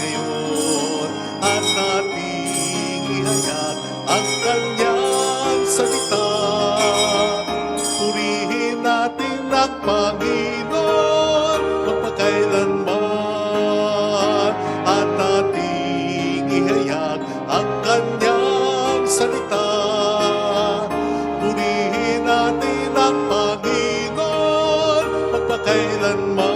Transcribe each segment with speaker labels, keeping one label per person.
Speaker 1: ngayon at ating ihayag ang kanyang salita. Purihin natin ang Panginoon magpakailanman at ating ihayag ang kanyang salita. Purihin natin ang Panginoon magpakailanman.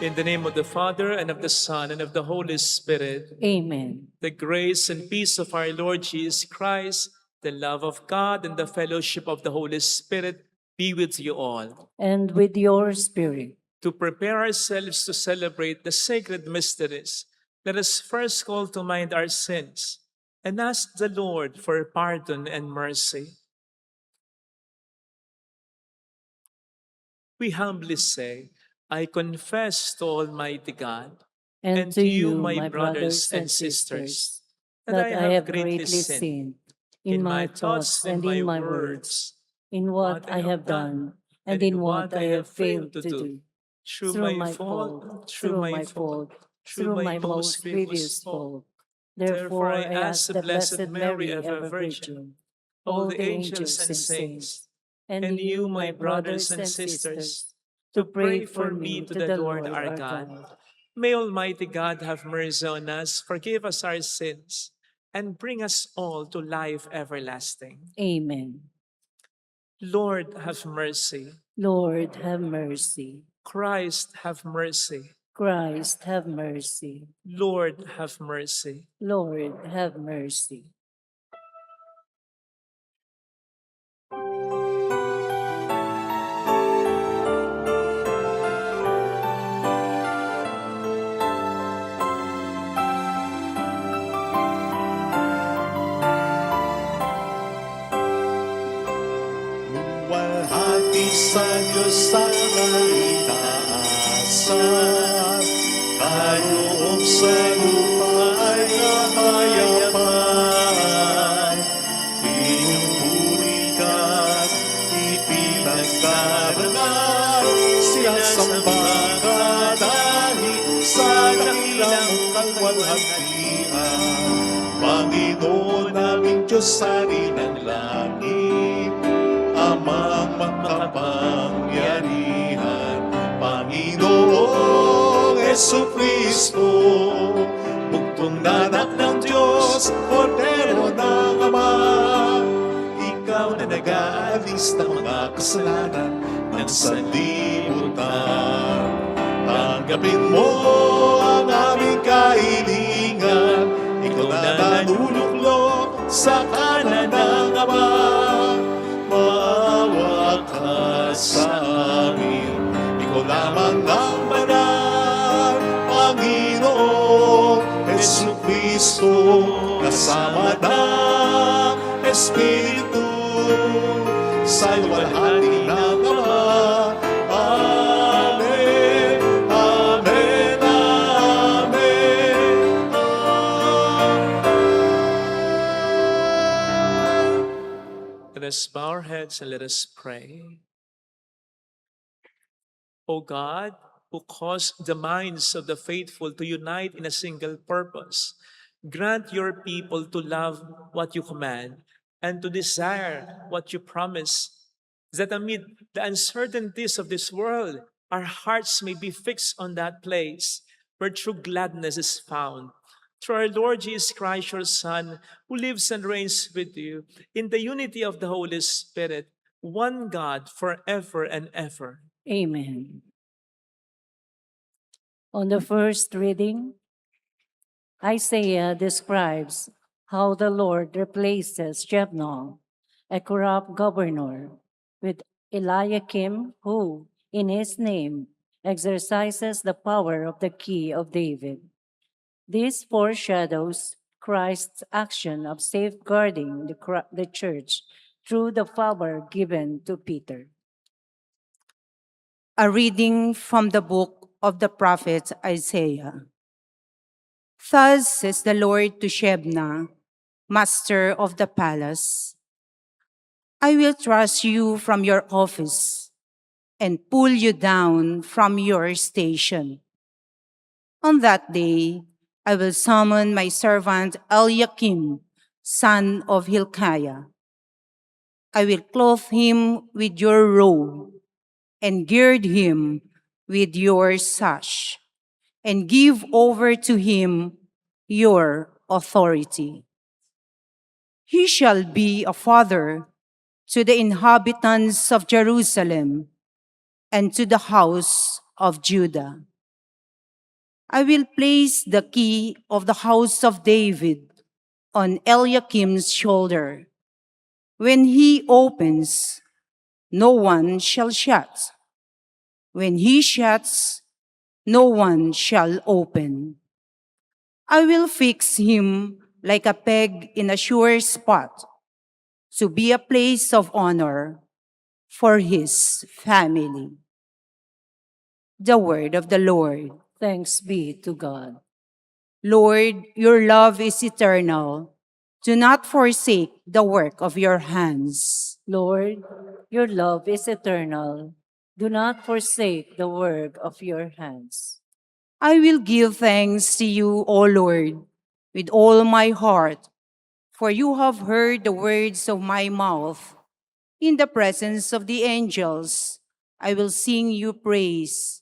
Speaker 2: In the name of the Father, and of the Son, and of the Holy Spirit.
Speaker 3: Amen.
Speaker 2: The grace and peace of our Lord Jesus Christ, the love of God, and the fellowship of the Holy Spirit be with you all.
Speaker 3: And with your spirit.
Speaker 2: To prepare ourselves to celebrate the sacred mysteries, let us first call to mind our sins and ask the Lord for pardon and mercy. We humbly say, I confess to Almighty God
Speaker 3: And to you, my brothers and sisters, that I have greatly sinned in my thoughts and in my words, in what I have done and in what I have failed to do. Through my fault, through my fault, through my most grievous fault. Therefore I ask the Blessed Mary, ever Virgin, all the angels and saints, and you, my brothers and sisters, to pray for me to the Lord our God.
Speaker 2: May Almighty God have mercy on us, forgive us our sins, and bring us all to life everlasting.
Speaker 3: Amen.
Speaker 2: Lord, have mercy.
Speaker 3: Lord, have mercy.
Speaker 2: Christ, have mercy.
Speaker 3: Christ, have mercy.
Speaker 2: Lord, have mercy.
Speaker 3: Lord, have mercy.
Speaker 1: Luwalhati sa Diyos sa kaitaasan, kaloob sa lupa ay kapayapaan. Pinupuri ka't ipinagkarangal, siyang samba ka dahil sa dakilang kalwalhatian. Panginoon naming Diyos sari ng langit, Amang makapangyarihan, Panginoong Jesucristo, bugtong na anak ng Diyos, Kordero ng Ama. Ikaw na nag-aalis ng mga kasalanan ng sanlibutan. Tanggapin mo ang aming kahilingan, ikaw na nanuluklok sa kanan ng Ama. Maawa ka sa amin, ikaw lamang ang banal, Panginoong Jesucristo, kasama ng Espiritu, sa luwalhati ng Ama. Amen, amen, amen, amen.
Speaker 2: Let us bow our heads and let us pray. O God, who caused the minds of the faithful to unite in a single purpose, grant your people to love what you command and to desire what you promise, that amid the uncertainties of this world, our hearts may be fixed on that place where true gladness is found. Through our Lord Jesus Christ, your Son, who lives and reigns with you in the unity of the Holy Spirit, one God forever and ever.
Speaker 3: Amen. On the first reading, Isaiah describes how the Lord replaces Jebno, a corrupt governor, with Eliakim, who, in his name, exercises the power of the key of David. This foreshadows Christ's action of safeguarding the church through the power given to Peter.
Speaker 4: A reading from the book of the prophet Isaiah. Thus says the Lord to Shebna, master of the palace, I will trust you from your office and pull you down from your station. On that day, I will summon my servant Eliakim, son of Hilkiah. I will clothe him with your robe and gird him with your sash, and give over to him your authority. He shall be a father to the inhabitants of Jerusalem and to the house of Judah. I will place the key of the house of David on Eliakim's shoulder. When he opens, no one shall shut. When he shuts, no one shall open. I will fix him like a peg in a sure spot, to be a place of honor for his family. The word of the Lord.
Speaker 3: Thanks be to God.
Speaker 4: Lord, your love is eternal. Do not forsake the work of your hands.
Speaker 3: Lord, your love is eternal. Do not forsake the work of your hands.
Speaker 4: I will give thanks to you, O Lord, with all my heart, for you have heard the words of my mouth. In the presence of the angels, I will sing you praise.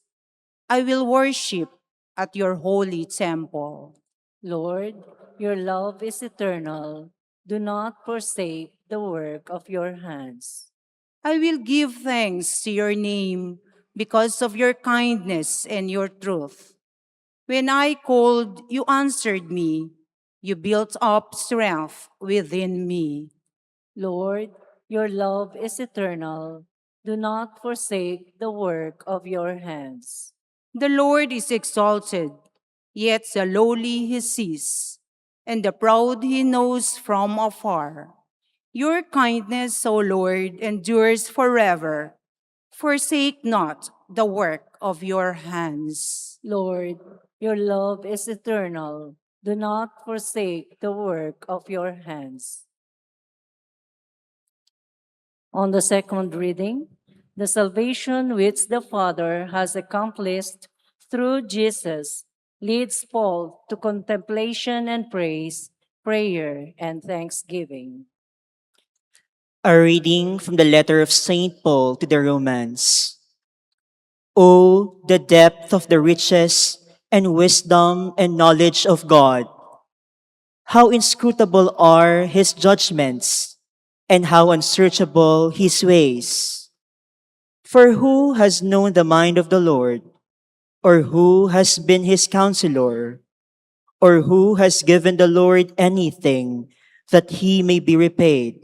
Speaker 4: I will worship at your holy temple.
Speaker 3: Lord, your love is eternal. Do not forsake the work of your hands.
Speaker 4: I will give thanks to your name because of your kindness and your truth. When I called, you answered me. You built up strength within me.
Speaker 3: Lord, your love is eternal. Do not forsake the work of your hands.
Speaker 4: The Lord is exalted, yet the lowly he sees, and the proud he knows from afar. Your kindness, O Lord, endures forever. Forsake not the work of your hands.
Speaker 3: Lord, your love is eternal. Do not forsake the work of your hands. On the second reading, the salvation which the Father has accomplished through Jesus leads Paul to contemplation and praise, prayer, and thanksgiving.
Speaker 5: A reading from the letter of St. Paul to the Romans. Oh, the depth of the riches and wisdom and knowledge of God! How inscrutable are his judgments, and how unsearchable his ways! For who has known the mind of the Lord? Or who has been his counselor? Or who has given the Lord anything that he may be repaid?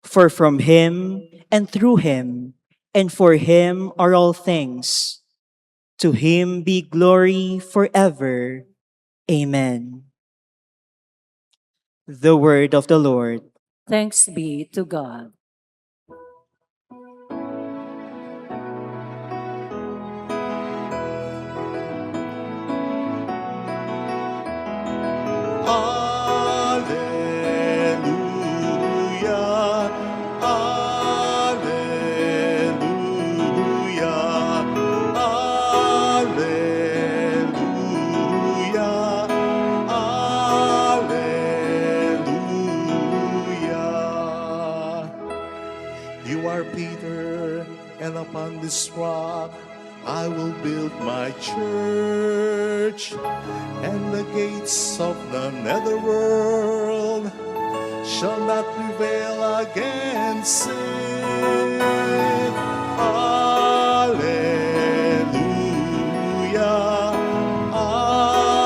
Speaker 5: For from him, and through him, and for him are all things. To him be glory forever. Amen. The word of the Lord.
Speaker 3: Thanks be to God.
Speaker 1: Hallelujah, hallelujah, hallelujah, hallelujah. You are Peter, and upon this rock I will build my church, and the gates of the netherworld shall not prevail against it. Alleluia, alleluia,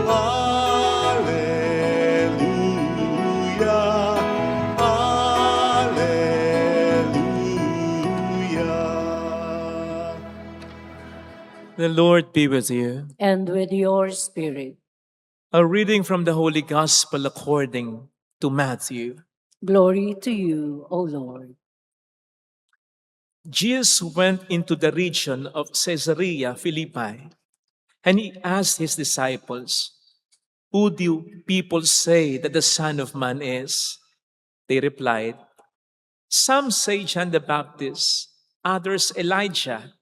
Speaker 1: alleluia, alleluia.
Speaker 2: The Lord be with you.
Speaker 3: And with your spirit.
Speaker 2: A reading from the Holy Gospel according to Matthew.
Speaker 3: Glory to you, O Lord.
Speaker 2: Jesus went into the region of Caesarea Philippi, and he asked his disciples, "Who do people say that the Son of Man is?" They replied, Some say John the Baptist, others Elijah,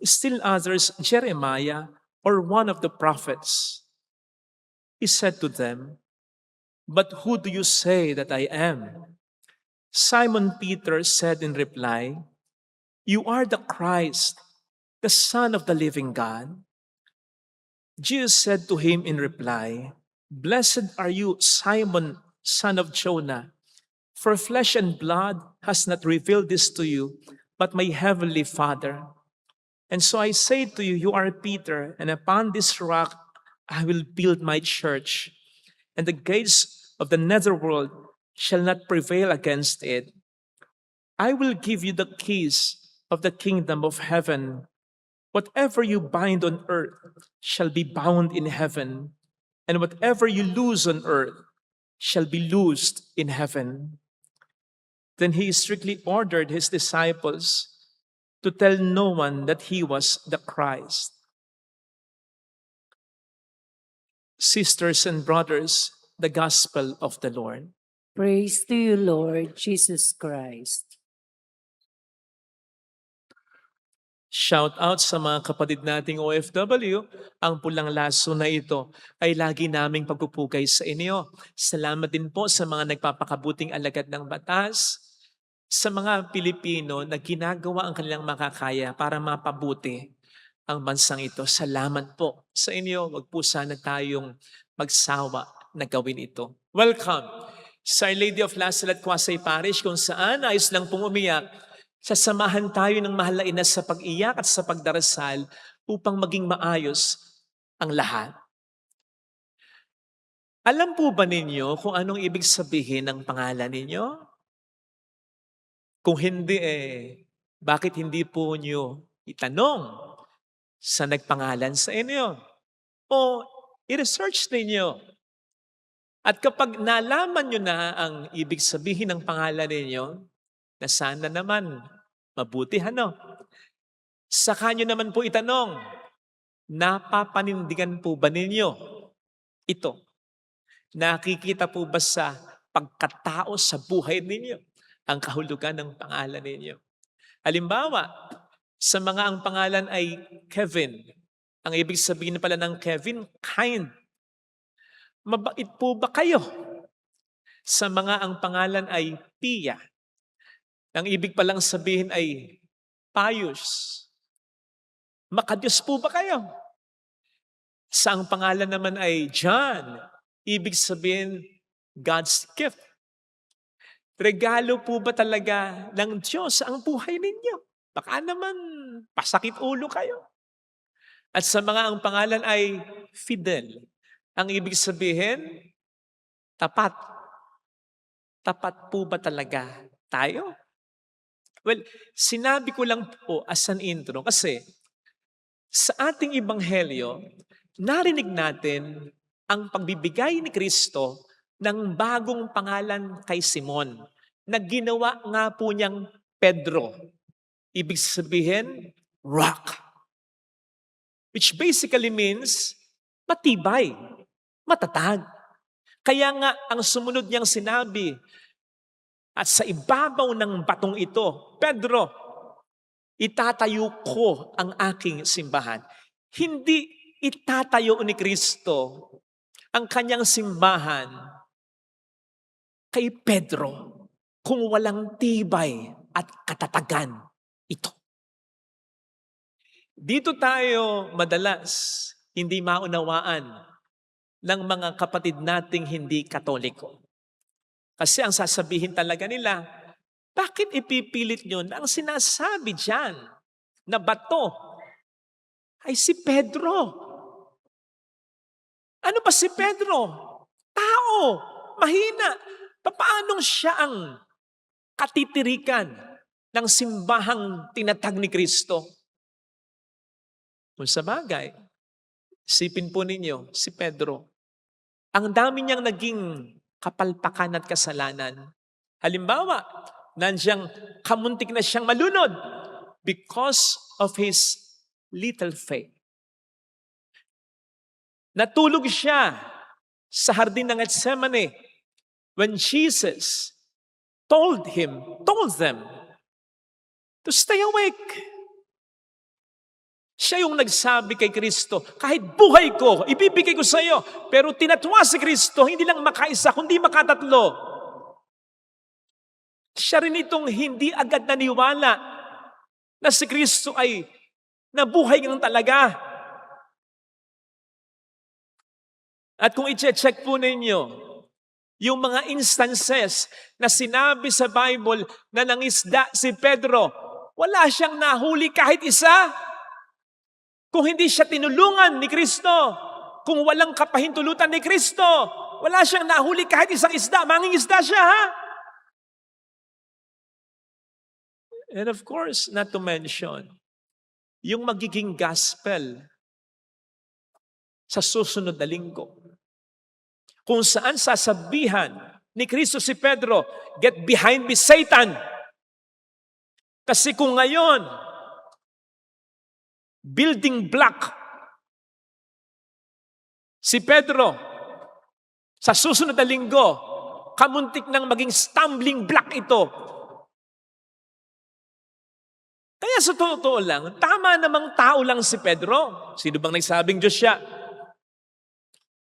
Speaker 2: still others Jeremiah or one of the prophets. He said to them, "But who do you say that I am?" Simon Peter said in reply, "You are the Christ, the Son of the living God." Jesus said to him in reply, "Blessed are you, Simon, son of Jonah, for flesh and blood has not revealed this to you, but my heavenly Father. And so I say to you, you are Peter, and upon this rock I will build my church, and the gates of the netherworld shall not prevail against it. I will give you the keys of the kingdom of heaven. Whatever you bind on earth shall be bound in heaven, and whatever you loose on earth shall be loosed in heaven." Then he strictly ordered his disciples to tell no one that he was the Christ. Sisters and brothers, the gospel of the Lord.
Speaker 3: Praise to you, Lord Jesus Christ.
Speaker 2: Shout out sa mga kapatid nating OFW, ang pulang laso na ito ay lagi naming pagpupugay sa inyo. Salamat din po sa mga nagpapakabuting alagad ng batas, sa mga Pilipino na ginagawa ang kanilang makakaya para mapabuti ang bansang ito. Salamat po sa inyo. Wag po sana tayong magsawa na gawin ito. Welcome sa Our Lady of La Salle at Quasay Parish, kung saan ayos lang pong umiyak. Sasamahan tayo ng mahal na ina sa pag-iyak at sa pagdarasal upang maging maayos ang lahat. Alam po ba ninyo kung anong ibig sabihin ng pangalan ninyo? Kung hindi bakit hindi po nyo itanong sa nagpangalan sa inyo? O i-research ninyo. At kapag nalaman nyo na ang ibig sabihin ng pangalan ninyo, na sana naman mabuti saka nyo naman po itanong, napapanindigan po ba ninyo ito? Nakikita po ba sa pagkatao sa buhay ninyo ang kahulugan ng pangalan ninyo? Halimbawa, sa mga ang pangalan ay Kevin, ang ibig sabihin pala ng Kevin, kind. Mabait po ba kayo? Sa mga ang pangalan ay Pia, ang ibig palang sabihin ay payos. Makadiyos po ba kayo? Sa ang pangalan naman ay John, ibig sabihin God's gift. Regalo po ba talaga ng Diyos ang buhay ninyo? Baka naman pasakit ulo kayo. At sa mga ang pangalan ay Fidel, ang ibig sabihin tapat. Tapat po ba talaga tayo? Well, sinabi ko lang po as an intro kasi sa ating ebanghelyo, narinig natin ang pagbibigay ni Kristo ng bagong pangalan kay Simon na ginawa nga po niyang Pedro. Ibig sabihin, rock. Which basically means matibay, matatag. Kaya nga ang sumunod niyang sinabi, at sa ibabaw ng batong ito, Pedro, itatayo ko ang aking simbahan. Hindi itatayo ni Kristo ang kanyang simbahan kay Pedro kung walang tibay at katatagan ito. Dito tayo madalas hindi maunawaan ng mga kapatid nating hindi Katoliko. Kasi ang sasabihin talaga nila, bakit ipipilit nyo na ang sinasabi dyan na bato ay si Pedro? Ano ba si Pedro? Tao, mahina. Paano siya ang katitirikan ng simbahang tinatag ni Kristo? Kung sa bagay, isipin po ninyo, si Pedro, ang dami niyang naging kapalpakan at kasalanan. Halimbawa, nandiyan kamuntik na siyang malunod because of his little faith. Natulog siya sa hardin ng Getsemane when Jesus told them to stay awake. Siya yung nagsabi kay Kristo, kahit buhay ko, ibibigay ko sa iyo. Pero tinatwa si Kristo, hindi lang makaisa, kundi makatatlo. Siya rin itong hindi agad naniwala na si Kristo ay nabuhay ng talaga. At kung i-check po ninyo, yung mga instances na sinabi sa Bible na nangisda si Pedro, wala siyang nahuli kahit isa. Kung hindi siya tinulungan ni Kristo, kung walang kapahintulutan ni Kristo, wala siyang nahuli kahit isang isda, mangingisda siya, ha? And of course, not to mention, yung magiging gospel sa susunod na linggo, kung saan sasabihan ni Kristo si Pedro, "Get behind me, Satan!" Kasi kung ngayon, building block si Pedro, sa susunod na linggo, kamuntik nang maging stumbling block ito. Kaya sa totoo lang, tama namang tao lang si Pedro. Sino bang nagsabing Diyos siya?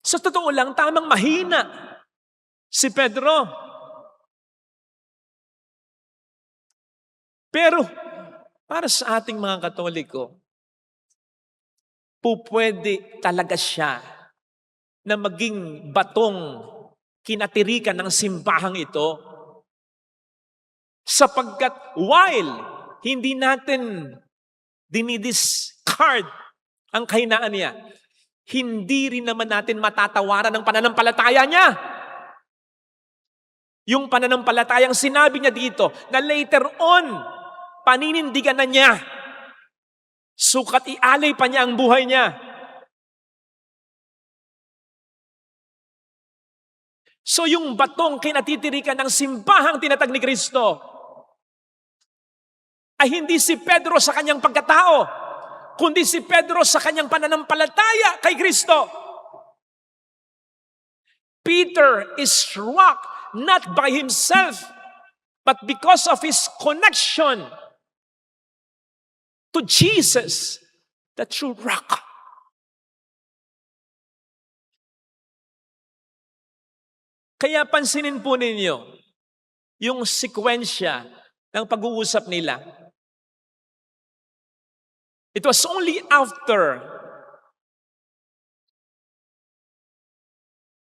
Speaker 2: Sa totoo lang, tamang mahina si Pedro. Pero, para sa ating mga Katoliko, pupwede talaga siya na maging batong kinatirikan ng simbahang ito. Sapagkat while hindi natin dinidiscard ang kahinaan niya, hindi rin naman natin matatawaran ang pananampalataya niya. Yung pananampalatayang sinabi niya dito na later on, paninindigan na niya. Sukat ialay pa niya ang buhay niya. So yung batong kinatitirikan ng simbahang tinatag ni Kristo ay hindi si Pedro sa kanyang pagkatao, kundi si Pedro sa kanyang pananampalataya kay Kristo. Peter is rock not by himself, but because of his connection to Jesus, the true rock. Kaya pansinin po ninyo yung sekwensya ng pag-uusap nila. It was only after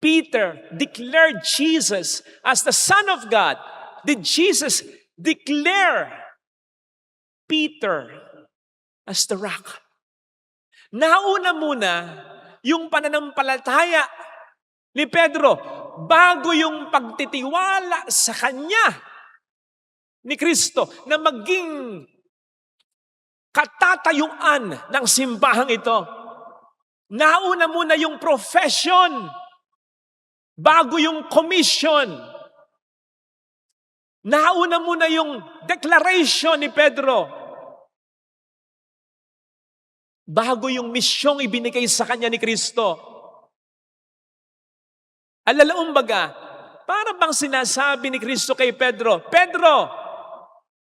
Speaker 2: Peter declared Jesus as the Son of God did Jesus declare Peter as the rock. Nauna muna yung pananampalataya ni Pedro bago yung pagtitiwala sa kanya ni Kristo na maging katatayuan ng simbahang ito. Nauna muna yung profession bago yung commission. Nauna muna yung declaration ni Pedro bago yung misyong ibinigay sa kanya ni Kristo. Alalaong baga, para bang sinasabi ni Kristo kay Pedro, Pedro,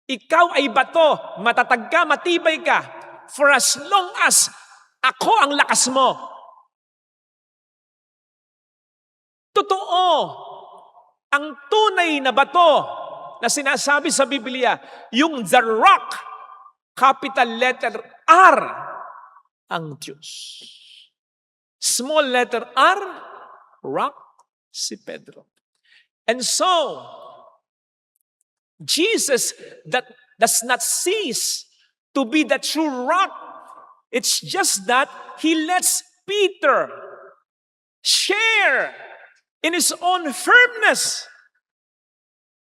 Speaker 2: ikaw ay bato, matatag ka, matibay ka, for as long as ako ang lakas mo. Totoo, ang tunay na bato na sinasabi sa Biblia, yung the rock, capital letter R, ang Diyos. Small letter R, rock, si Pedro. And so, Jesus that does not cease to be the true rock. It's just that He lets Peter share in his own firmness.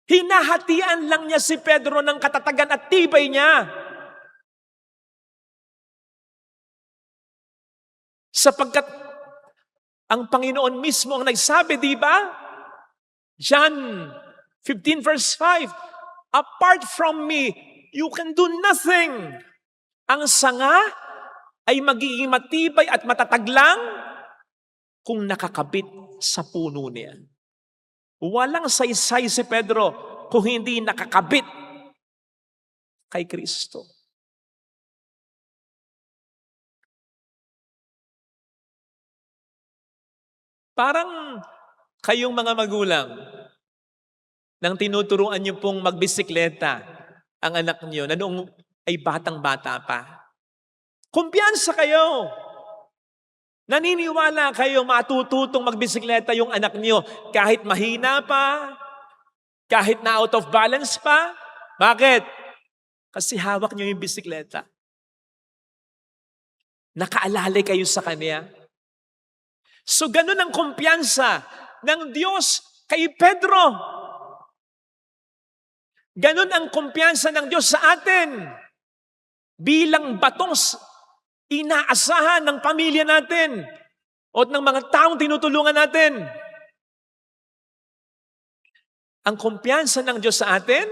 Speaker 2: Hinahatian lang niya si Pedro ng katatagan at tibay niya. Sapagkat ang Panginoon mismo ang nagsabi, di ba? John 15 verse 5, apart from me, you can do nothing. Ang sanga ay magiging matibay at matatag lang kung nakakabit sa puno niya. Walang saysay si Pedro kung hindi nakakabit kay Kristo. Parang kayong mga magulang, nang tinuturuan niyo pong magbisikleta ang anak niyo na noong ay batang-bata pa. Kumpiyansa kayo. Naniniwala kayo matututong magbisikleta yung anak niyo kahit mahina pa, kahit na out of balance pa. Bakit? Kasi hawak niyo yung bisikleta. Nakaalalay kayo sa kanya. So ganun ang kumpiyansa ng Diyos kay Pedro. Ganun ang kumpiyansa ng Diyos sa atin bilang batong inaasahan ng pamilya natin o ng mga taong tinutulungan natin. Ang kumpiyansa ng Diyos sa atin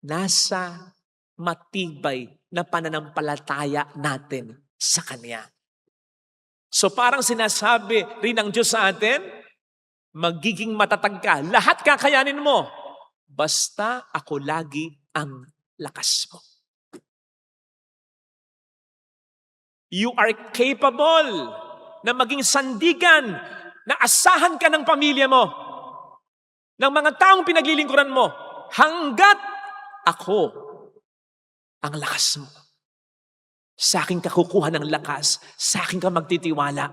Speaker 2: nasa matibay na pananampalataya natin sa Kanya. So parang sinasabi rin ng Diyos sa atin, magiging matatag ka. Lahat kakayanin mo. Basta ako lagi ang lakas mo. You are capable na maging sandigan, na asahan ka ng pamilya mo, ng mga taong pinaglilingkuran mo, hanggat ako ang lakas mo. Sa akin ka kukuha ng lakas, sa akin ka magtitiwala,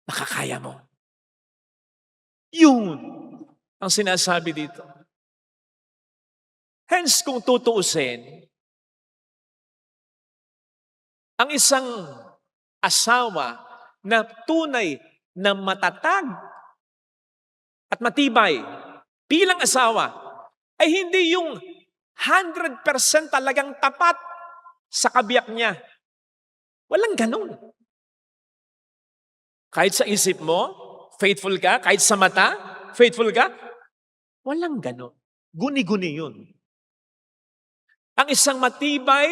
Speaker 2: makakaya mo. Yun ang sinasabi dito. Hence, kung tutuusin, ang isang asawa na tunay na matatag at matibay bilang asawa ay hindi yung 100% talagang tapat sa kabiyak niya. Walang ganun. Kahit sa isip mo, faithful ka. Kahit sa mata, faithful ka. Walang ganun. Guni-guni yun. Ang isang matibay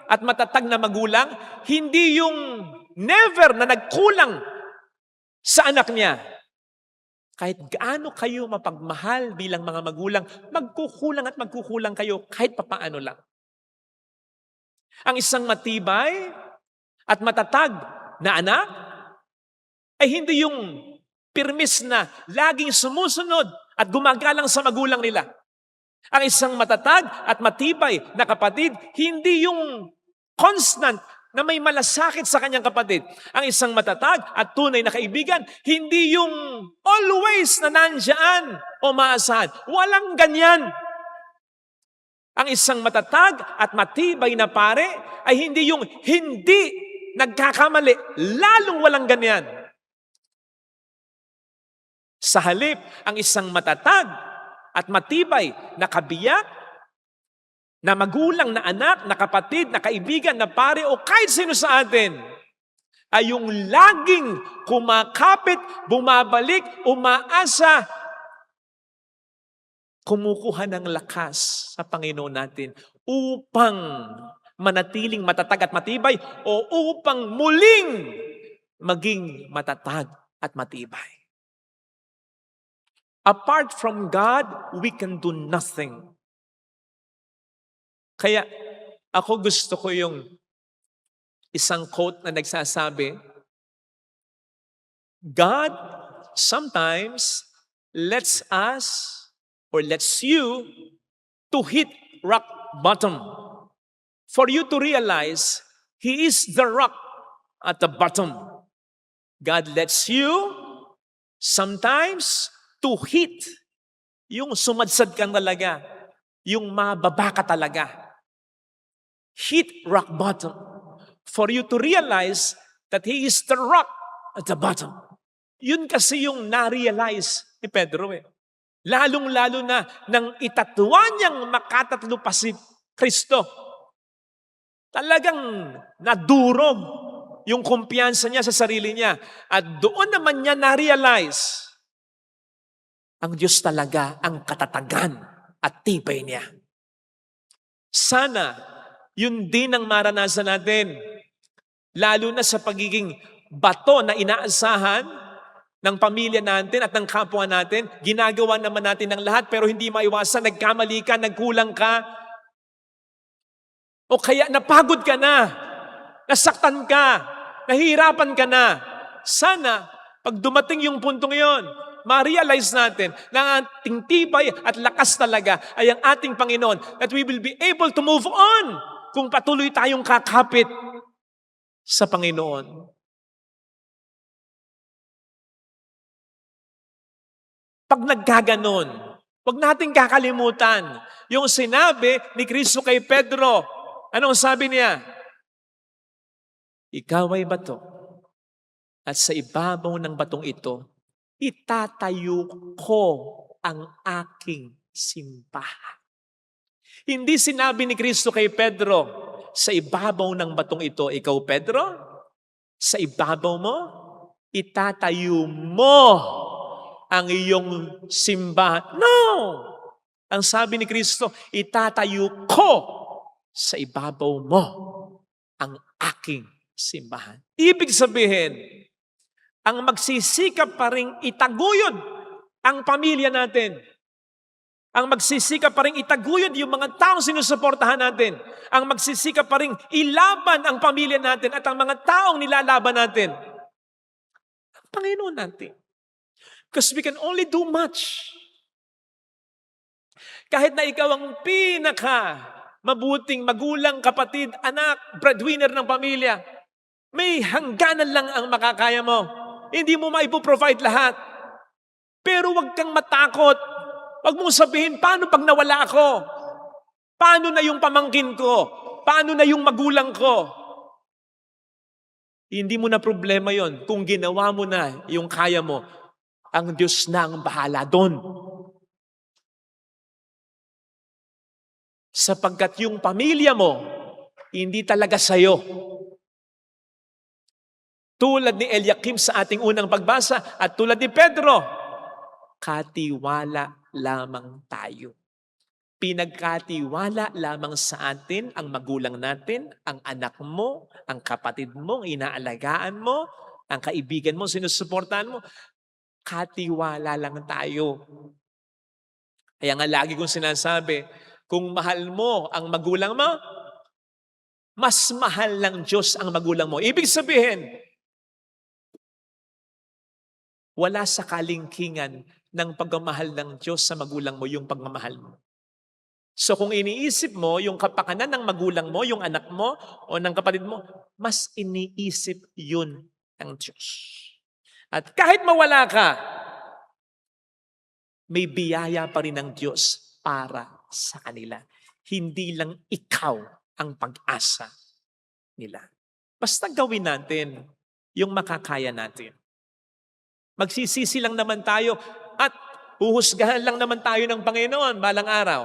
Speaker 2: at matatag na magulang, hindi yung never na nagkulang sa anak niya. Kahit gaano kayo mapagmahal bilang mga magulang, magkukulang at magkukulang kayo kahit papaano lang. Ang isang matibay at matatag na anak ay hindi yung pirmis na laging sumusunod at gumagalang sa magulang nila. Ang isang matatag at matibay na kapatid, hindi yung constant na may malasakit sa kanyang kapatid. Ang isang matatag at tunay na kaibigan, hindi yung always na nandyan o maasahan. Walang ganyan. Ang isang matatag at matibay na pare ay hindi yung hindi nagkakamali. Lalong walang ganyan. Sa halip, ang isang matatag at matibay na kabiyak, na magulang, na anak, na kapatid, na kaibigan, na pare, o kahit sino sa atin, ay yung laging kumakapit, bumabalik, umaasa, kumukuha ng lakas sa Panginoon natin upang manatiling matatag at matibay o upang muling maging matatag at matibay. Apart from God, we can do nothing. Kaya ako gusto ko yung isang quote na nagsasabi, God sometimes lets us or lets you to hit rock bottom for you to realize He is the rock at the bottom. God lets you sometimes to hit yung sumadsad ka talaga, yung mababa ka talaga. Hit rock bottom for you to realize that He is the rock at the bottom. Yun kasi yung na-realize ni Pedro eh. Lalong-lalo na nang itatwa niyang makatatlo pa si Kristo. Talagang nadurog yung kumpiyansa niya sa sarili niya. At doon naman niya na-realize ang Diyos talaga ang katatagan at tibay niya. Sana yun din ang maranasan natin. Lalo na sa pagiging bato na inaasahan ng pamilya natin at ng kapwa natin. Ginagawa naman natin ng lahat pero hindi maiwasan. Nagkamali ka, nagkulang ka. O kaya napagod ka na, nasaktan ka, nahihirapan ka na. Sana, pag dumating yung puntong yon, ma-realize natin na ang ating tibay at lakas talaga ay ang ating Panginoon, that we will be able to move on kung patuloy tayong kakapit sa Panginoon. Pag nagkaganon, huwag nating kakalimutan yung sinabi ni Kristo kay Pedro. Anong sabi niya? Ikaw ay bato, at sa ibabaw ng batong ito, itatayo ko ang aking simbahan. Hindi sinabi ni Kristo kay Pedro, sa ibabaw ng batong ito, ikaw Pedro, sa ibabaw mo, itatayo mo ang iyong simbahan. No! Ang sabi ni Kristo, itatayo ko sa ibabaw mo ang aking simbahan. Ibig sabihin, ang magsisikap pa rin itaguyod ang pamilya natin. Ang magsisikap pa rin itaguyod yung mga taong sinusuportahan natin. Ang magsisikap pa rin ilaban ang pamilya natin at ang mga taong nilalaban natin. Ang Panginoon natin. Because we can only do much. Kahit na ikaw ang mabuting magulang, kapatid, anak, breadwinner ng pamilya, may hangganan lang ang makakaya mo. Hindi mo maipo-provide lahat. Pero huwag kang matakot. Huwag mong sabihin, paano pag nawala ako? Paano na yung pamangkin ko? Paano na yung magulang ko? Hindi mo na problema yon. Kung ginawa mo na yung kaya mo, ang Diyos na ang bahala doon. Sapagkat yung pamilya mo, hindi talaga sa'yo. Tulad ni Eliakim sa ating unang pagbasa at tulad ni Pedro, katiwala lamang tayo. Pinagkatiwala lamang sa atin ang magulang natin, ang anak mo, ang kapatid mo, ang inaalagaan mo, ang kaibigan mo, sinusuportahan mo. Katiwala lang tayo. Kaya nga lagi kong sinasabi, kung mahal mo ang magulang mo, mas mahal ng Diyos ang magulang mo. Ibig sabihin, wala sa kalingkingan ng pagmamahal ng Diyos sa magulang mo yung pagmamahal mo. So kung iniisip mo yung kapakanan ng magulang mo, yung anak mo, o ng kapatid mo, mas iniisip yun ng Diyos. At kahit mawala ka, may biyaya pa rin ng Diyos para sa kanila. Hindi lang ikaw ang pag-asa nila. Basta gawin natin yung makakaya natin. Magsisisi lang naman tayo at huhusgahan lang naman tayo ng Panginoon balang araw.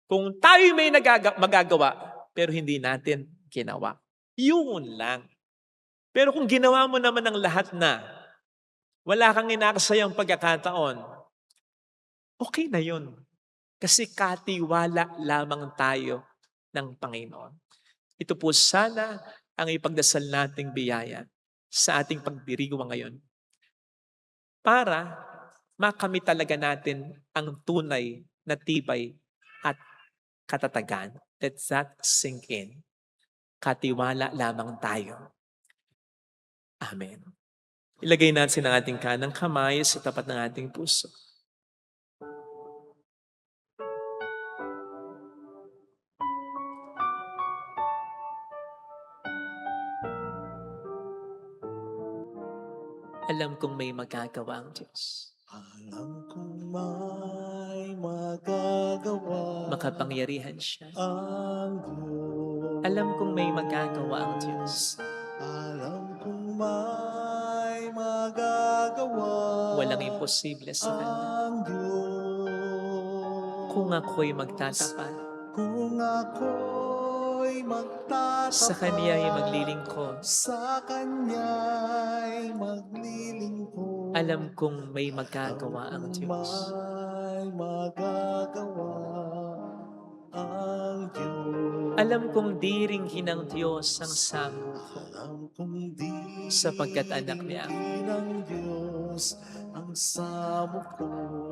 Speaker 2: Kung tayo may magagawa, pero hindi natin ginawa. Yun lang. Pero kung ginawa mo naman ang lahat na, wala kang inakasayang pagkakataon, okay na yun. Kasi katiwala lamang tayo ng Panginoon. Ito po sana ang ipagdasal nating biyaya sa ating pagdiriwang ngayon. Para makamit talaga natin ang tunay na tibay at katatagan. Let that sink in. Katiwala lamang tayo. Amen. Ilagay natin ang ating kanang kamay sa tapat ng ating puso. Alam kong may magagawa ang Diyos.
Speaker 1: Alam kong may magagawa
Speaker 2: Makapangyarihan siya.
Speaker 1: ang Diyos.
Speaker 2: Alam kong may magagawa ang Diyos.
Speaker 1: Alam kong may magagawa
Speaker 2: Walang imposible sa Kanya.
Speaker 1: ang Diyos.
Speaker 2: Kung ako'y magtatapat,
Speaker 1: Kung ako'y magtatapat
Speaker 2: sa Kanya'y maglilingkod.
Speaker 1: sa Kanya'y maglilingkod.
Speaker 2: Alam kong may magagawa ang Diyos.
Speaker 1: May magagawa ang Diyos.
Speaker 2: Alam kong diringhin ng Diyos ang samo ko,
Speaker 1: Alam kong di
Speaker 2: sapagkat anak niya ako.
Speaker 1: ng Diyos ang samo ko.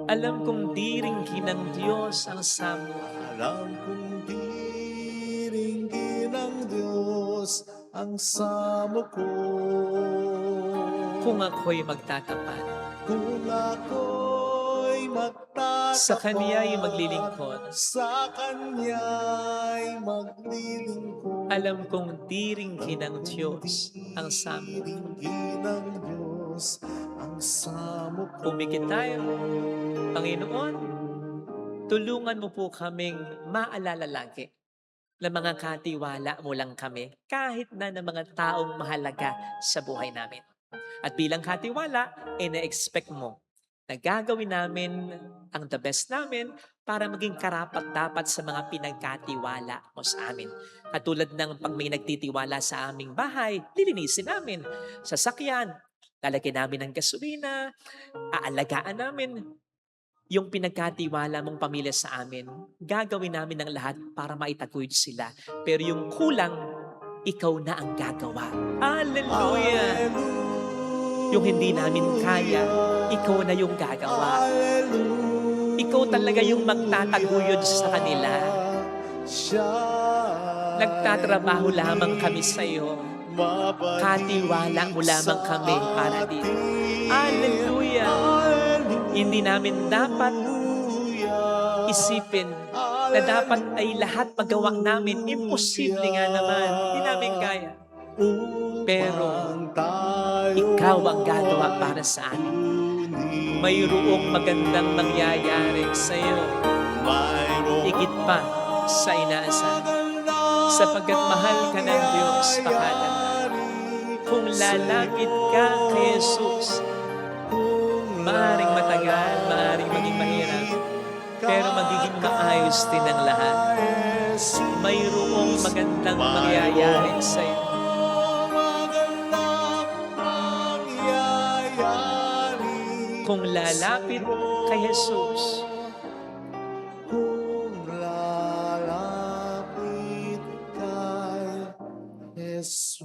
Speaker 2: Alam kong diringhin ng Diyos ang samo ko.
Speaker 1: Alam kong diringgin ng Diyos ang samo ko.
Speaker 2: Kung ako'y magtatapat,
Speaker 1: Kung ako'y magtatapat,
Speaker 2: sa Kaniya'y maglilingkod.
Speaker 1: sa Kanya'y maglilingkod.
Speaker 2: Alam kong diringhin ng Diyos ang samo ko.
Speaker 1: Diringgin ng Diyos ang samo ko.
Speaker 2: Pumikit tayo. Panginoon, tulungan mo po kaming maalala lagi na mga katiwala mo lang kami kahit na ng mga taong mahalaga sa buhay namin. At bilang katiwala, ina-expect mo na gagawin namin ang the best namin para maging karapat-dapat sa mga pinagkatiwala mo sa amin. Katulad ng pag may nagtitiwala sa aming bahay, lilinisin namin. Sasakyan, lalagyan namin ng gasolina, aalagaan namin. Yung pinagkatiwala mong pamilya sa amin, gagawin namin ng lahat para maitaguyod sila. Pero yung kulang, ikaw na ang gagawa. Hallelujah! Yung hindi namin kaya, ikaw na yung gagawa. Ikaw talaga yung magtataguyod sa kanila. Nagtatrabaho lamang kami sa iyo. Katiwala mo lamang kami para dito. Hallelujah! Hindi namin dapat isipin na dapat ay lahat magawa namin. Imposible nga naman. Hindi namin kaya. Pero ikaw ang gagawa para sa amin. Mayroong magandang mangyayari sa iyo. Higit pa sa inaasahan. Sapagkat mahal ka ng Diyos, pakalan. Kung lalapit ka kay Jesus, maaaring matagal, maaaring maging mahirap, pero magiging maayos din ang lahat. Mayroong magandang mangyayari sa iyo. Kung lalapit kay Jesus,
Speaker 1: Kung lalapit kay Jesus.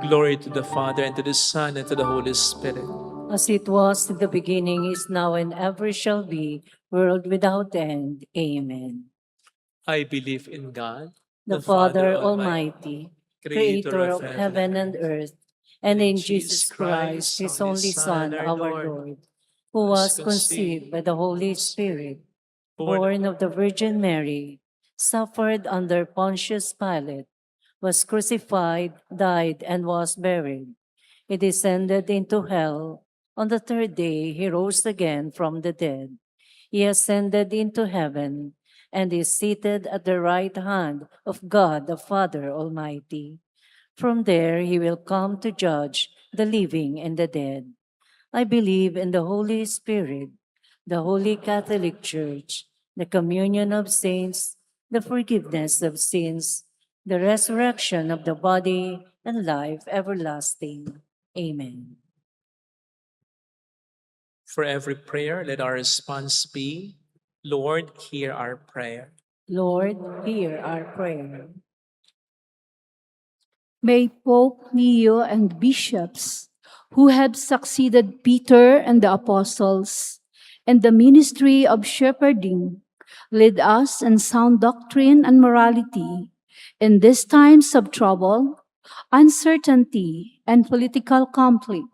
Speaker 2: glory to the Father, and to the Son, and to the Holy Spirit.
Speaker 3: As it was in the beginning, is now, and ever shall be, world without end. Amen.
Speaker 2: I believe in God,
Speaker 3: The Father Almighty, Creator of heaven and earth, and in Jesus Christ, His only Son, our Lord, who was conceived by the Holy Spirit, born of the Virgin Mary, suffered under Pontius Pilate, was crucified, died, and was buried. He descended into hell. On the third day, He rose again from the dead. He ascended into heaven and is seated at the right hand of God the Father Almighty. From there, He will come to judge the living and the dead. I believe in the Holy Spirit, the Holy Catholic Church, the communion of saints, the forgiveness of sins, the resurrection of the body, and life everlasting. Amen.
Speaker 2: For every prayer, let our response be, Lord, hear our prayer.
Speaker 3: Lord, hear our prayer.
Speaker 6: May Pope Leo and bishops who have succeeded Peter and the apostles and the ministry of shepherding lead us in sound doctrine and morality in these times of trouble, uncertainty, and political conflict.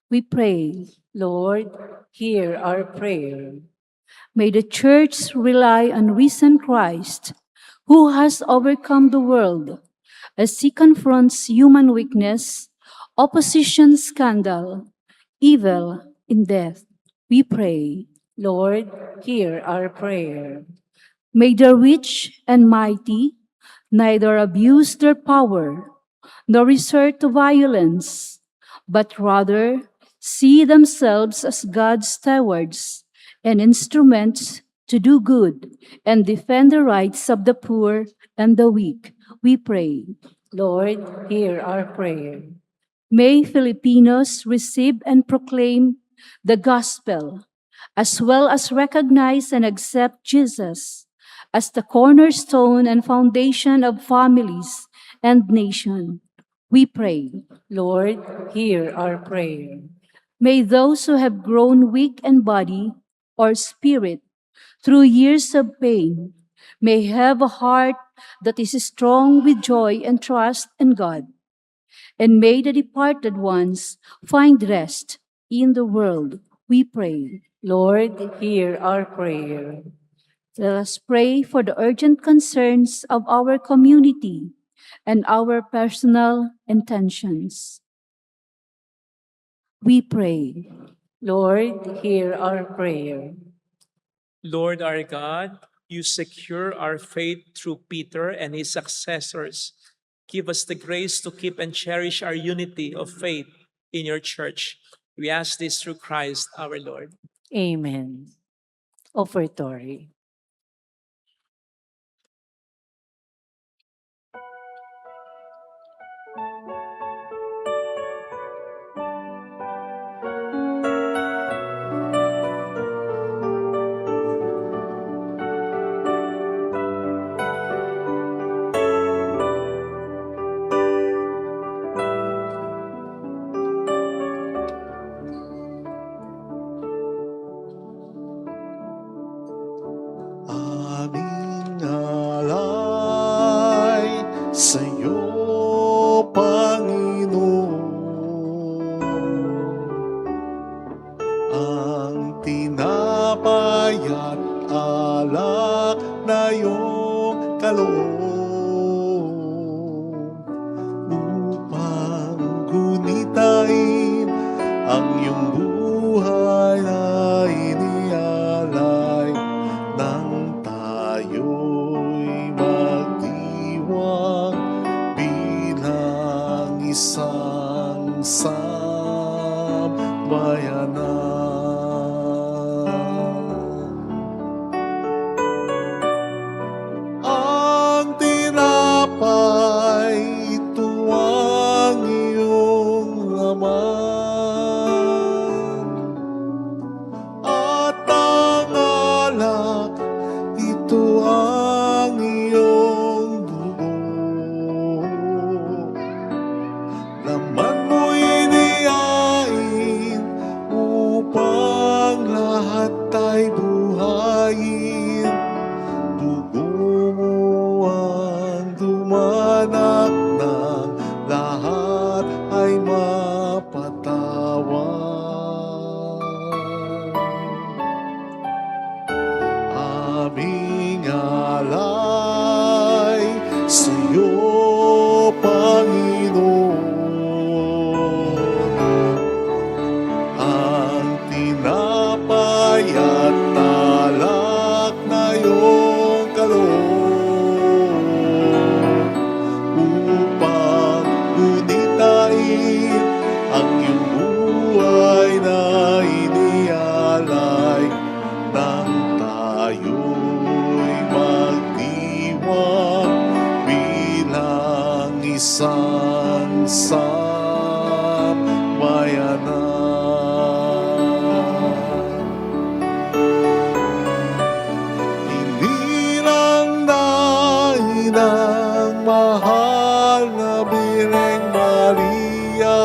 Speaker 6: We pray,
Speaker 3: Lord, hear our prayer.
Speaker 6: may the Church rely on risen Christ, who has overcome the world, as He confronts human weakness, opposition, scandal, evil, and death. We pray,
Speaker 3: Lord, hear our prayer.
Speaker 6: may the rich and mighty neither abuse their power nor resort to violence, but rather see themselves as God's stewards and instruments to do good and defend the rights of the poor and the weak. We pray.
Speaker 3: Lord, hear our prayer.
Speaker 6: May Filipinos receive and proclaim the gospel, as well as recognize and accept Jesus as the cornerstone and foundation of families and nation. We pray.
Speaker 3: Lord, hear our prayer.
Speaker 6: May those who have grown weak in body or spirit through years of pain may have a heart that is strong with joy and trust in God. And may the departed ones find rest in the world. We pray.
Speaker 3: Lord, hear our prayer.
Speaker 6: Let us pray for the urgent concerns of our community and our personal intentions. We pray.
Speaker 3: Lord, hear our prayer.
Speaker 2: Lord our God, you secure our faith through Peter and his successors. Give us the grace to keep and cherish our unity of faith in your church. We ask this through Christ our Lord.
Speaker 3: Amen. Offertory.
Speaker 1: aming alay sa'yo, Panginoon. Ang tinapay at alak na iyong kaloob upang gunitain ang iyong buhay na inialay nang tayo'y magdiwang bilang isang sambayanan. Ang tinapay, ito ang iyong laman, at ang alak, ito ang iyong dugo. Laman mo'y inihain upang lahat ay buhayin. Dugo mo ang dumanak ng lahat ay mapatawad. Aming alay sa'yo, Panginoon. Ang tinapay at alak na iyong kaloob upang gunitain ang iyong buhay na inialay nang tayo'y magdiwang bilang isang sambayanan. Hindi lang dahil ng mahal na Birheng Maria,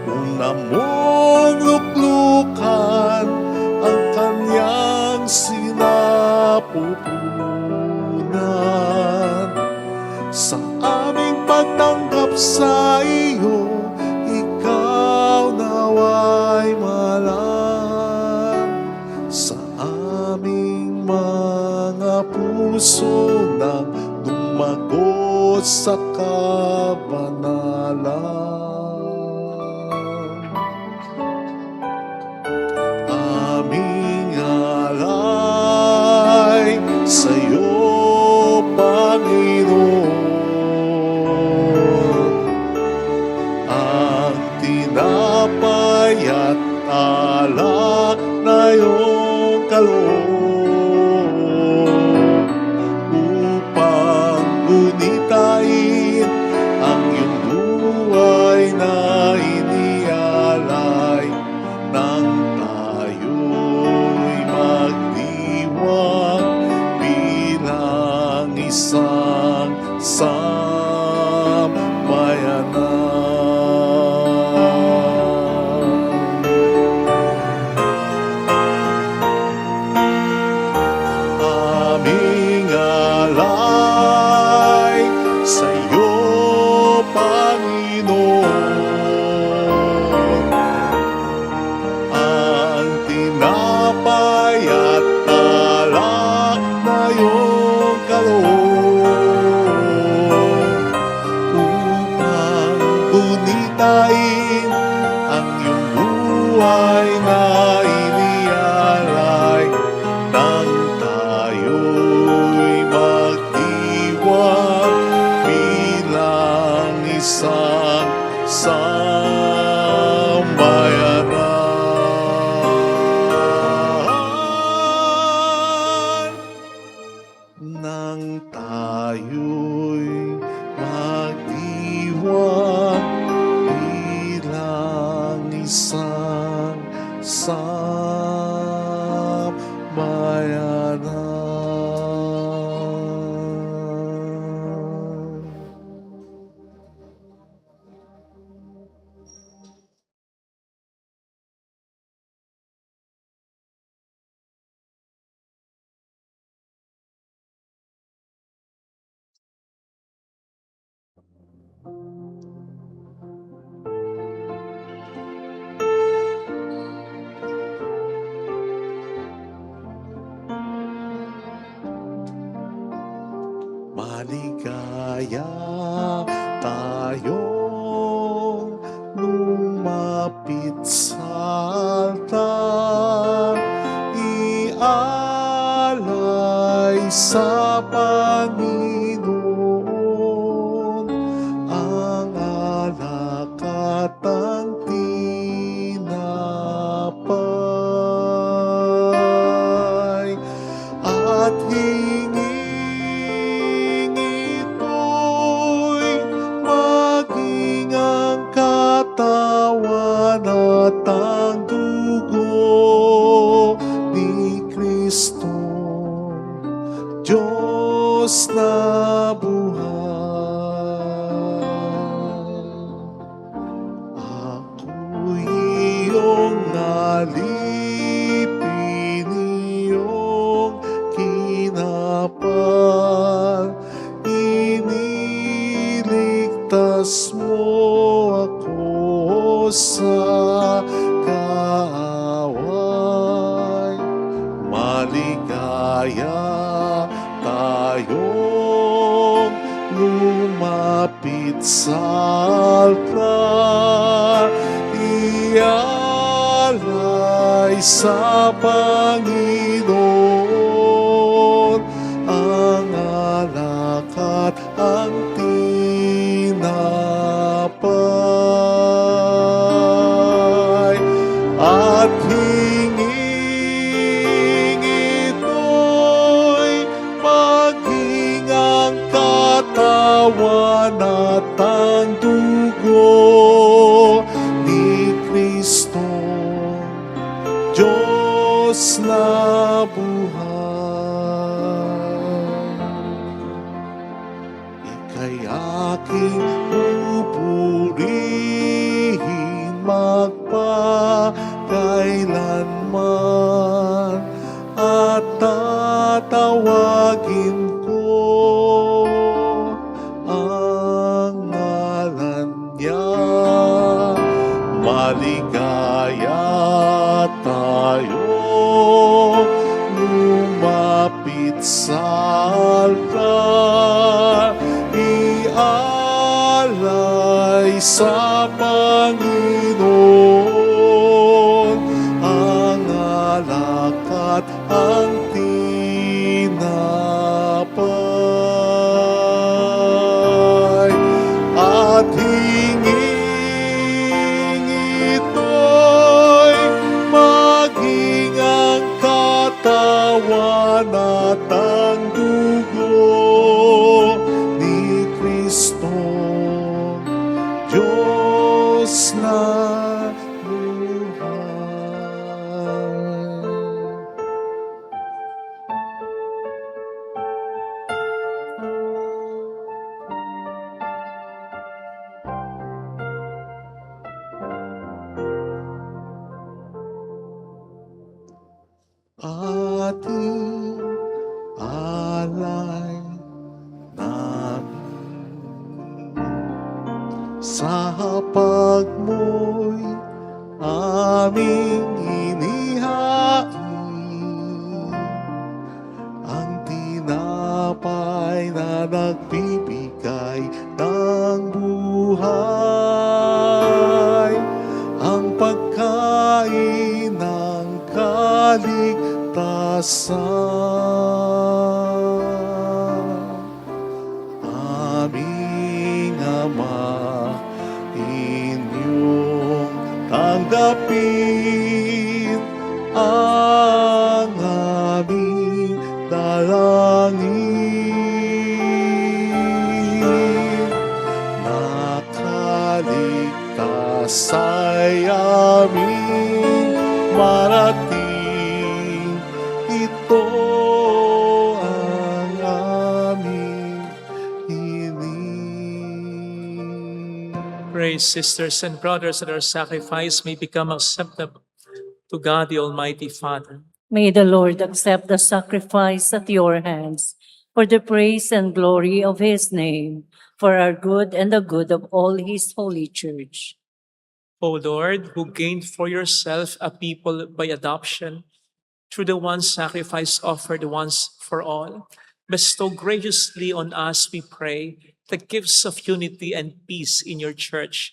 Speaker 1: una mong luklukan ang kanyang sinapupunan. Sa aming pagtanggap sa iyo, ikaw nawa'y malan sa aming mga puso nang dumago sa kabanalan. Aming alay sa'yo, Panginoon. Ang tinapay at alak na iyong kaloob upang gunitain ang iyong buhay na nang tayo'y magdiwang bilang isang sambayanan. Maligaya tayong lumapit sa altar, ialay sa Panginoon ang alak at ang tinapay, at hinging ito'y maging ang katawan at ang dugo ni Kristo, Diyos na buhay. Ako'y iyong alipin, iyong kinapal, iniligtas mo ako sa kaaway. Maligaya tayong lumapit sa altar, ialay sa Panginoon ang alak at ang tinapay, at hinging ito'y maging ang katawan at ang dugo ni Kristo, Diyos na buhay. Ika'y aking pupurihin magpakailanman, at tatawagin ko ang ngalan niya. Maligaya tayo lumapit sa altar, ialay sa Panginoon ang alak at ang tinapay, at hinging ito'y maging ang katawan at ang dugo ni Kristo, Diyos na buhay. Ating alay namin sa hapag mo'y aming inihain, ang tinapay na nagbibigay ng buhay, ang pagkain ng kaligtasan. Aming Ama, inyong tanggapin ang aming dalangin. langit, nakaligtas ay aming marating. Ito ang aming hiling.
Speaker 2: Pray, sisters and brothers, that our sacrifice may become acceptable to God the Almighty Father.
Speaker 3: May the Lord accept the sacrifice at your hands for the praise and glory of his name, for our good and the good of all his holy church.
Speaker 2: O Lord, who gained for yourself a people by adoption through the one sacrifice offered once for all, bestow graciously on us, we pray, the gifts of unity and peace in your church.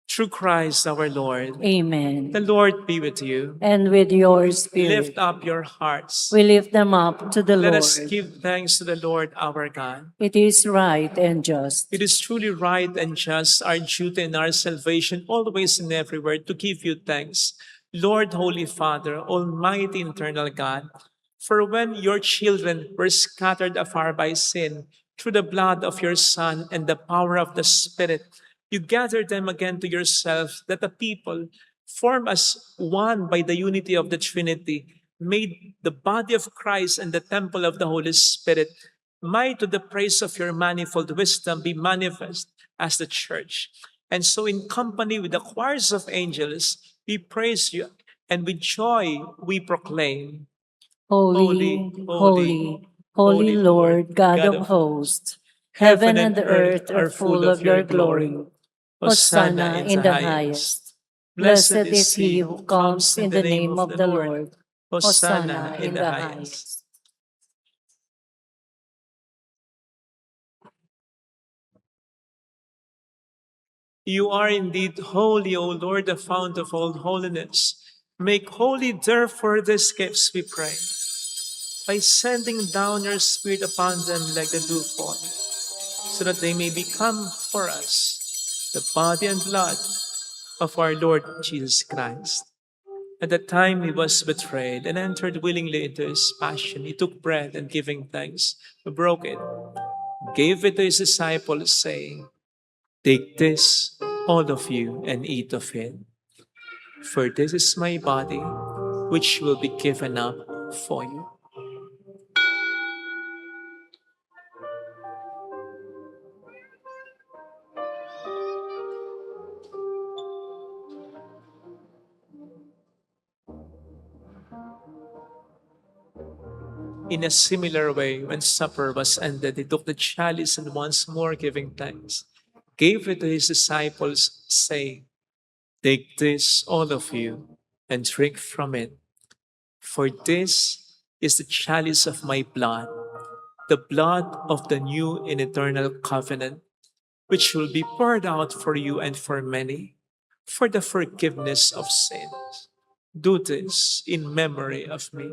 Speaker 2: Through Christ our Lord.
Speaker 3: Amen.
Speaker 2: The Lord be with you.
Speaker 3: And with your spirit,
Speaker 2: Lift up your hearts.
Speaker 3: we lift them up to the
Speaker 2: Let
Speaker 3: Lord.
Speaker 2: us give thanks to the Lord our God.
Speaker 3: It is right and just.
Speaker 2: It is truly right and just, our duty and our salvation, always and everywhere, to give you thanks, Lord, Holy Father, Almighty Eternal God. For when your children were scattered afar by sin, through the blood of your Son and the power of the Spirit, you gathered them again to yourself, that the people, formed as one by the unity of the Trinity, made the body of Christ and the temple of the Holy Spirit, might to the praise of your manifold wisdom be manifest as the church. And so in company with the choirs of angels, we praise you, and with joy we proclaim,
Speaker 3: Holy, holy, holy Lord, God of hosts, heaven and earth are full of your glory. Hosanna in the highest. Blessed is he who comes in the name of the Lord. Hosanna in the highest.
Speaker 2: You are indeed holy, O Lord, the fount of all holiness. Make holy, therefore, these gifts, we pray, by sending down your Spirit upon them like the dewfall, so that they may become for us the body and blood of our Lord Jesus Christ. At the time he was betrayed and entered willingly into his passion, he took bread and giving thanks, broke it, gave it to his disciples, saying, "Take this, all of you, and eat of it. For this is my body, which will be given up for you." In a similar way, when supper was ended, he took the chalice and once more giving thanks, gave it to his disciples, saying, "Take this, all of you, and drink from it. For this is the chalice of my blood, the blood of the new and eternal covenant, which will be poured out for you and for many, for the forgiveness of sins. Do this in memory of me."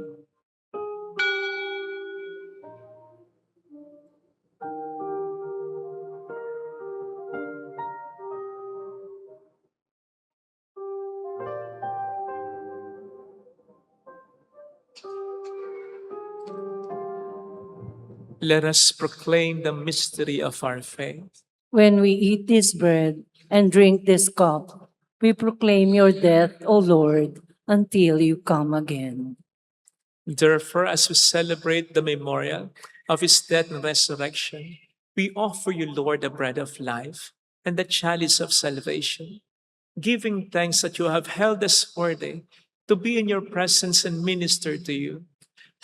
Speaker 2: Let us proclaim the mystery of our faith.
Speaker 3: When we eat this bread and drink this cup, we proclaim your death, O Lord, until you come again.
Speaker 2: Therefore, as we celebrate the memorial of his death and resurrection, we offer you, Lord, the bread of life and the chalice of salvation, giving thanks that you have held us worthy to be in your presence and minister to you.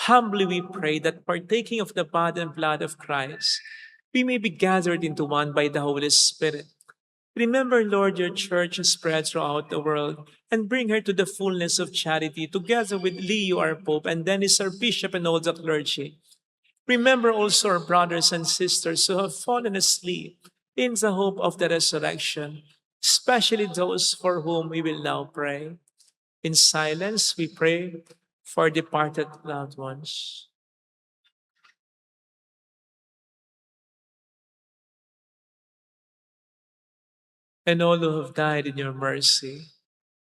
Speaker 2: Humbly we pray that partaking of the body and blood of Christ, we may be gathered into one by the Holy Spirit. Remember, Lord, your church is spread throughout the world, and bring her to the fullness of charity, together with Leo, our Pope, and Dennis, our Bishop, and all the clergy. Remember also our brothers and sisters who have fallen asleep in the hope of the resurrection, especially those for whom we will now pray. In silence, we pray for departed loved ones. And all who have died in your mercy,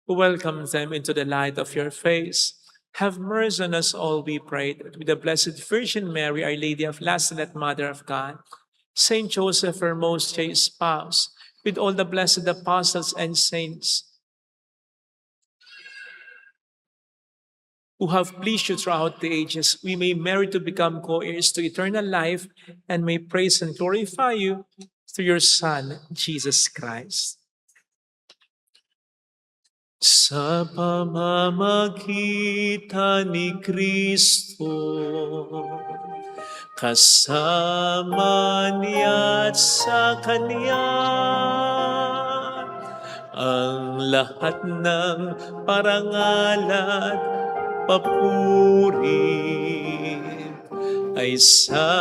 Speaker 2: welcome them into the light of your face. Have mercy on us all, we pray, that with the Blessed Virgin Mary, Our Lady of Lazaret, Mother of God, Saint Joseph, her most chaste spouse, with all the blessed apostles and saints who have pleased you throughout the ages, we may merit to become co-heirs to eternal life and may praise and glorify you through your Son, Jesus Christ. Sa pamamagitan ni Kristo, kasama niya at sa Kanya, ang lahat ng parangal at papuri ay sa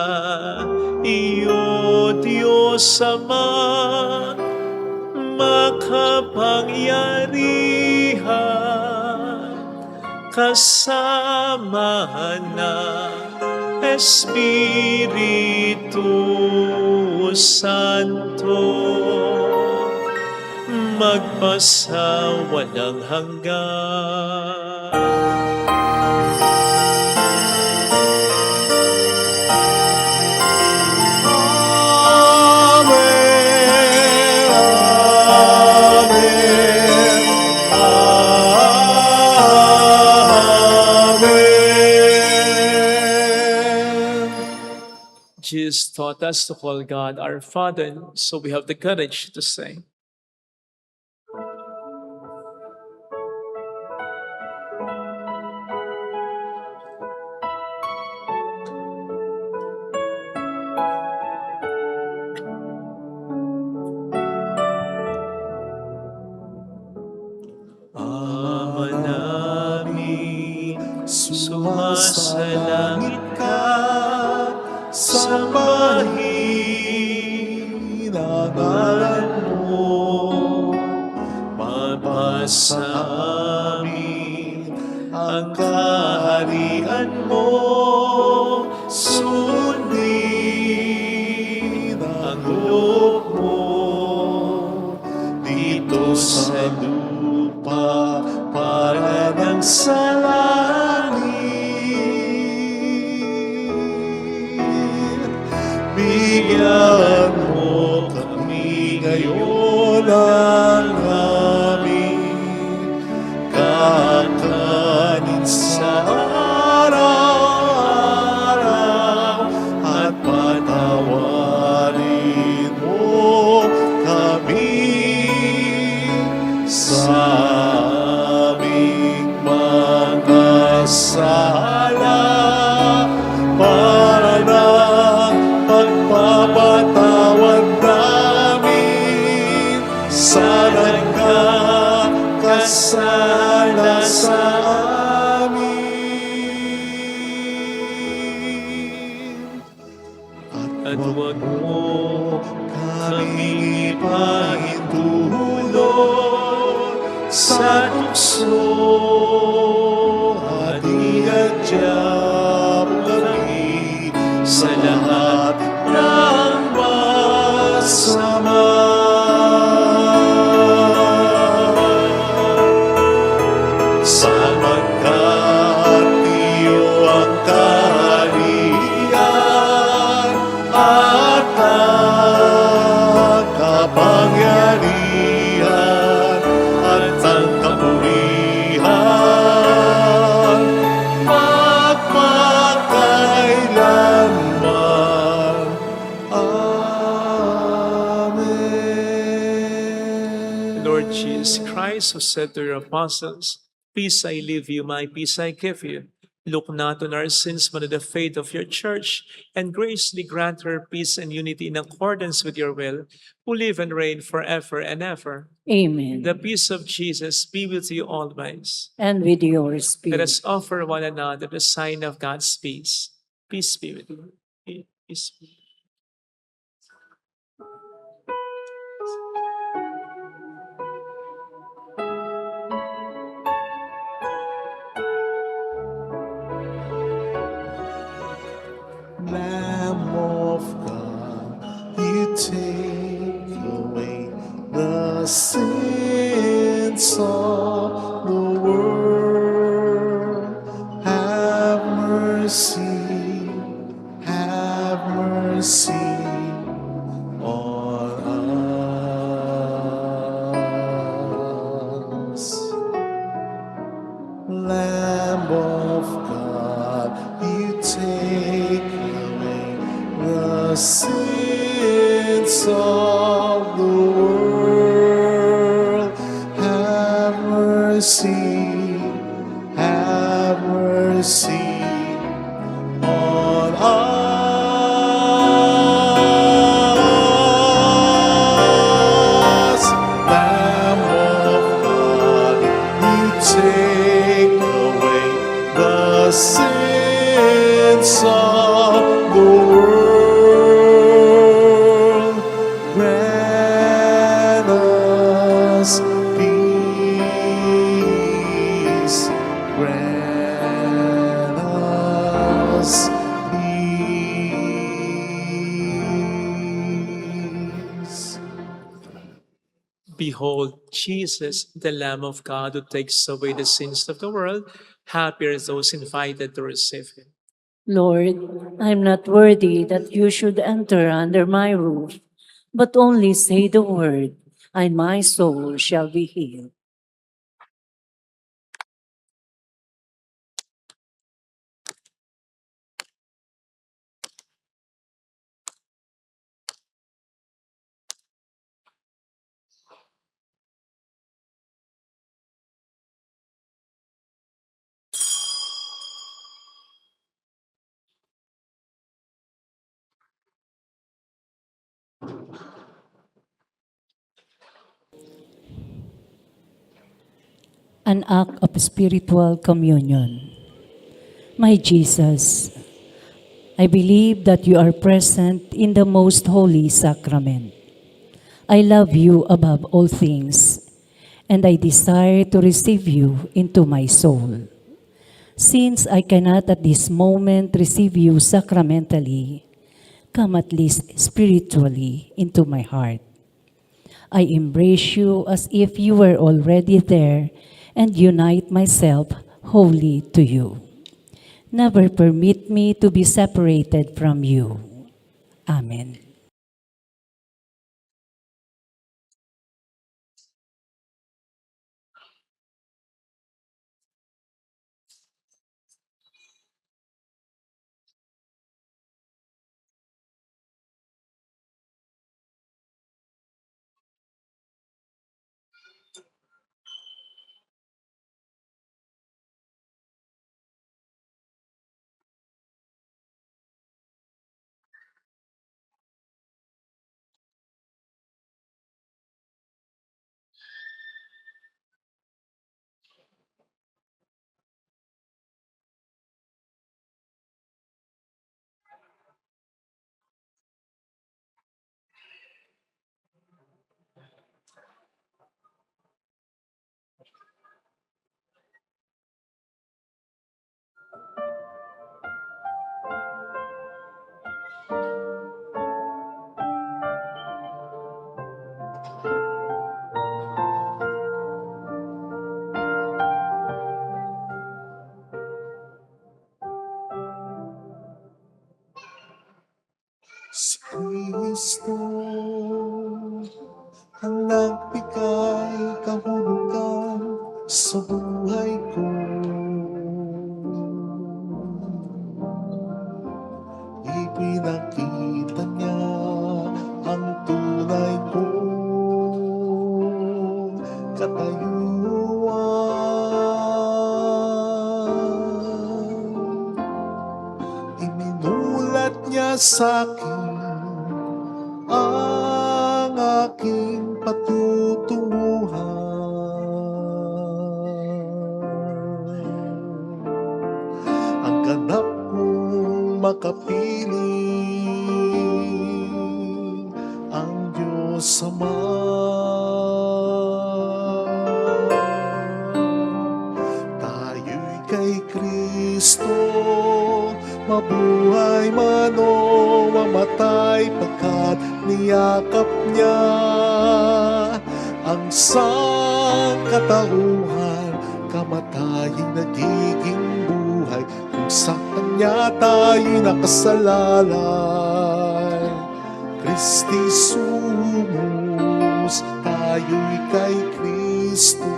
Speaker 2: iyo, Diyos Ama, makapangyarihan, kasama ng Espiritu Santo, magpasa walang hanggan. Jesus taught us to call God our Father, so we have the courage to say, Ama namin, sumasalangit ka, sambahin ang ngalan mo, mapasa amin ang kaharian mo, sundin ang loob mo, dito sa lupa para ng sa langit. Bigyan mo kami ngayon ang aming kakanin sa araw-araw at patawarin mo kami sa aming mga sala para ng pagpapatawad namin sa nagkakasala sa amin. At huwag mo kami ipahintulot sa tukso at iadya kami sa lahat ng masama. Sapagkat iyo ang kaharian at ang kapangyarihan at ang kapurihan magpakailanman. Amen. Lord Jesus Christ, who said to your apostles, Peace I leave you, my peace I give you. Look not on our sins, but on the faith of your church, and graciously grant her peace and unity in accordance with your will, who live and reign forever and ever.
Speaker 3: Amen.
Speaker 2: The peace of Jesus be with you always.
Speaker 3: And with your
Speaker 2: Let
Speaker 3: spirit.
Speaker 2: us offer one another the sign of God's peace. Peace be with you. Peace be.
Speaker 1: Lamb of God, you take away the sins of the world. mercy on us. Lamb of God, you take away the sins of the world. Have mercy, have mercy on us. Lamb of God, you take away the sins of the world. Grant us peace. Grant us peace.
Speaker 2: Behold, Jesus, the Lamb of God who takes away the sins of the world. Happy are those invited to receive him.
Speaker 3: Lord, I am not worthy that you should enter under my roof, but only say the word, and my soul shall be healed. An act of spiritual communion. My Jesus, I believe that you are present in the most holy sacrament. I love you above all things, and I desire to receive you into my soul. Since I cannot at this moment receive you sacramentally, come at least spiritually into my heart. I embrace you as if you were already there and unite myself wholly to you. Never permit me to be separated from you. Amen.
Speaker 1: Si Kristo ang nagbigay kahulugan sa buhay ko. Ipinakita niya ang tunay kong katayuan. Iminulat niya sa akin ang aking patutunguhan. Ang ganap kong makapiling ang Diyos Ama. Tayo'y kay Kristo, mabuhay man o mamatay, pagkat niyakap niya ang sangkatauhan. Kamatayang nagiging buhay kung sa Kanya tayo'y nakasalalay. Christi sumus, tayo'y kay Kristo.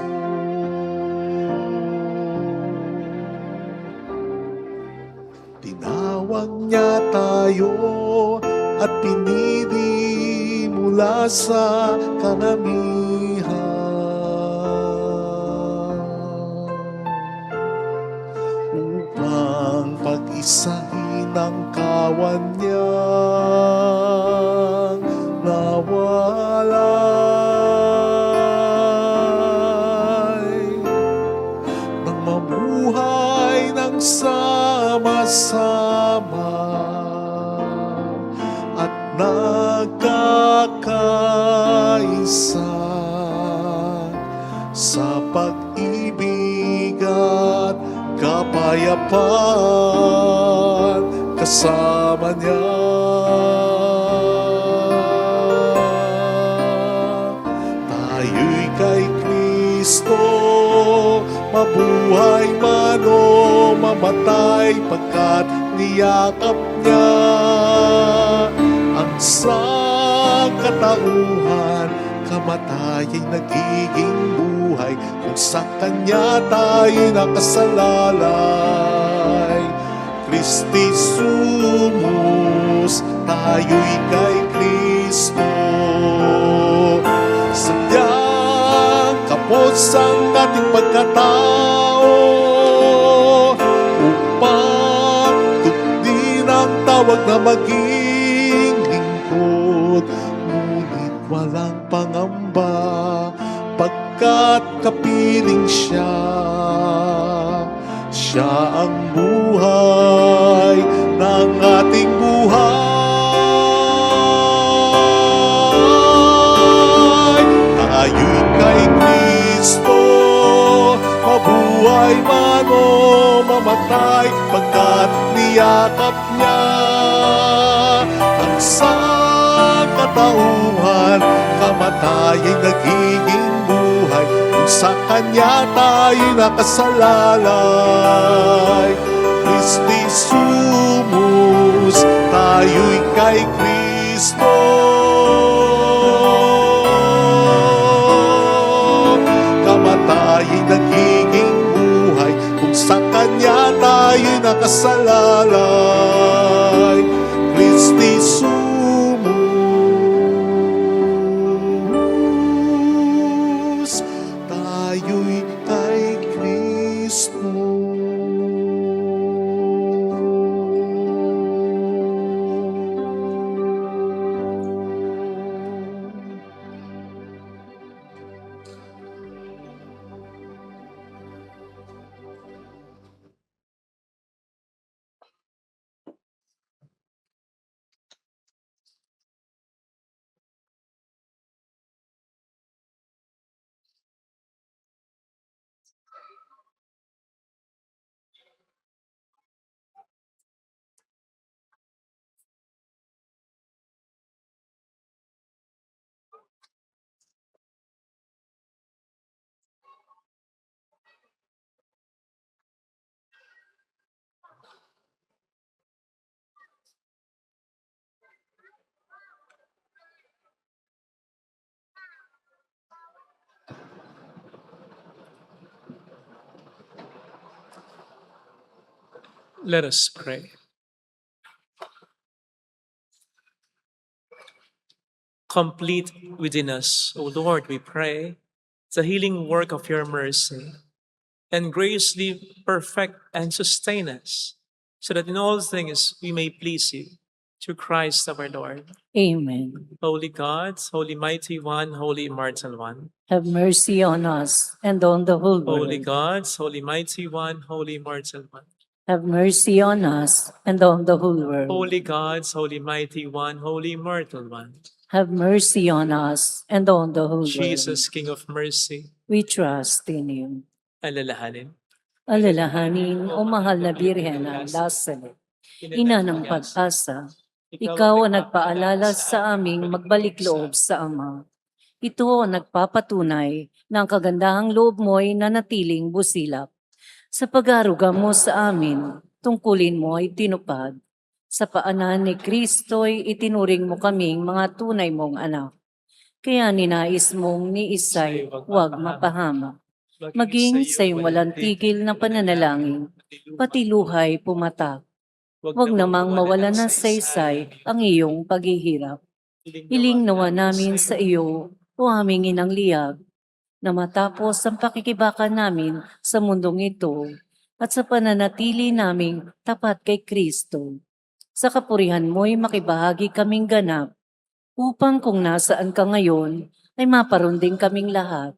Speaker 1: Tinawag niya tayo at pinili mula sa karamihan upang pag-isahin ang kawan niyang nawalay nang mabuhay ng sama-sama at nagkakaisa sa pag-ibig at kapayapaan kasama niya. Tayo'y kay Kristo, mabuhay man o mamatay, pagkat niyakap niya ang sangkatauhan. Kamatay ay nagiging buhay kung sa Kanya tayo nakasalalay. Christi sumus, tayo'y kay Kristo. Sadyang kapos ang ating pagkatao upang tugdin ang tawag na maging lingkod. Ngunit walang pangamba pagkat kapiling siya. Siya ang buhay ng ating buhay. Tayo'y kay Kristo, mabuhay man o mamatay, pagkat niyakap niya ang sangkatauhan. Kamatay ay nagiging buhay kung sa Kanya tayo nakasalalay. Christi sumus, tayo'y kay Kristo. Kamatay ay nagiging buhay kung sa Kanya tayo nakasalalay. Christi sumus, tayo'y kay Kristo.
Speaker 2: Let us pray. Complete within us, O Lord, we pray, the healing work of your mercy, and graciously perfect and sustain us, so that in all things we may please you, through Christ our Lord.
Speaker 3: Amen.
Speaker 2: Holy God, Holy Mighty One, Holy Immortal One.
Speaker 3: Have mercy on us and on the whole
Speaker 2: Holy
Speaker 3: world.
Speaker 2: God, Holy Mighty One, Holy Immortal One.
Speaker 3: Have mercy on us and on the whole world.
Speaker 2: Holy God, Holy Mighty One, Holy Immortal One.
Speaker 3: Have mercy on us and on the whole
Speaker 2: Jesus,
Speaker 3: world.
Speaker 2: King of mercy,
Speaker 3: We trust in you.
Speaker 2: alalahanin.
Speaker 3: Alalahanin, O mahal na Birhen ng Lazaret, ina ng pag-asa, ikaw ang nagpaalala sa aming magbalik loob sa Ama. Ito ang nagpapatunay ng kagandahang loob mo'y nanatiling busilak. Sa pag-aaruga mo sa amin, tungkulin mo ay tinupad. Sa paanan ni Kristo'y itinuring mo kaming mga tunay mong anak. Kaya ninais mong ni Isay huwag mapahamak. Maging sa iyong walang tigil na pananalangin, pati luhay pumatak. Huwag namang mawalan ng saysay ang iyong paghihirap. Hiling nawa namin sa iyo, o aming inang liyag, na matapos ang pakikibaka namin sa mundong ito at sa pananatili naming tapat kay Kristo. Sa kapurihan mo'y makibahagi kaming ganap, upang kung nasaan ka ngayon, ay maparunding kaming lahat,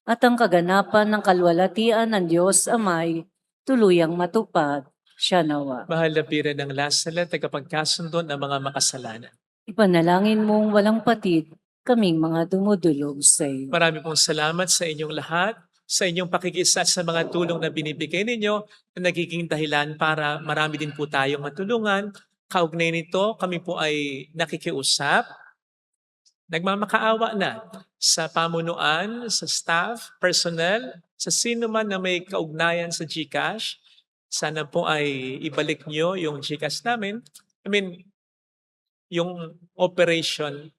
Speaker 3: at ang kaganapan ng kalwalatian ng Diyos Amay tuluyang matupad. Siya nawa.
Speaker 2: Mahal na Bira ng Lasala, tagapagkasundo ng mga makasalanan.
Speaker 3: Ipanalangin mong walang patid kaming mga dumudulog sa iyo.
Speaker 2: Marami pong salamat sa inyong lahat, sa inyong pakikisa sa mga tulong na binibigay ninyo na nagiging dahilan para marami din po tayong matulungan. Kaugnay nito, kami po ay nakikiusap, nagmamakaawa na sa pamunuan, sa staff, personnel, sa sino man na may kaugnayan sa GCash. Sana po ay ibalik nyo yung GCash namin. Yung operation,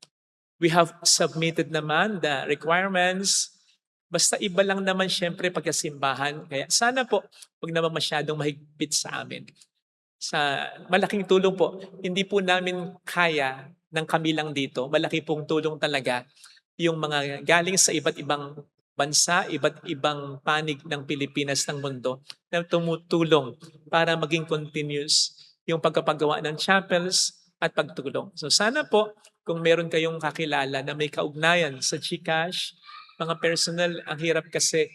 Speaker 2: we have submitted naman the requirements. Basta iba lang naman syempre pagkasimbahan. Kaya sana po, huwag naman masyadong mahigpit sa amin. Sa malaking tulong po, hindi po namin kaya ng kami lang dito. Malaki pong tulong talaga yung mga galing sa iba't ibang bansa, iba't ibang panig ng Pilipinas ng mundo na tumutulong para maging continuous yung pagkapagawa ng chapels at pagtulong. So sana po, kung meron kayong kakilala na may kaugnayan sa GCash, mga personal, ang hirap kasi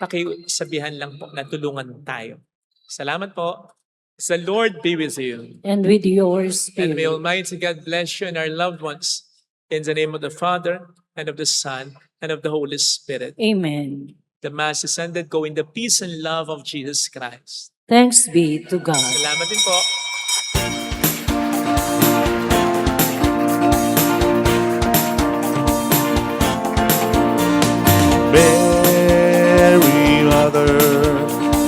Speaker 2: pakisabihan lang po na tulungan tayo. Salamat po. The Lord be with you.
Speaker 3: And with your
Speaker 2: And may
Speaker 3: spirit.
Speaker 2: Almighty God bless you and our loved ones. In the name of the Father, and of the Son, and of the Holy Spirit.
Speaker 3: Amen.
Speaker 2: The Mass is ended. Go in the peace and love of Jesus Christ.
Speaker 3: Thanks be to God.
Speaker 2: Salamat din po.
Speaker 1: Mary, Mother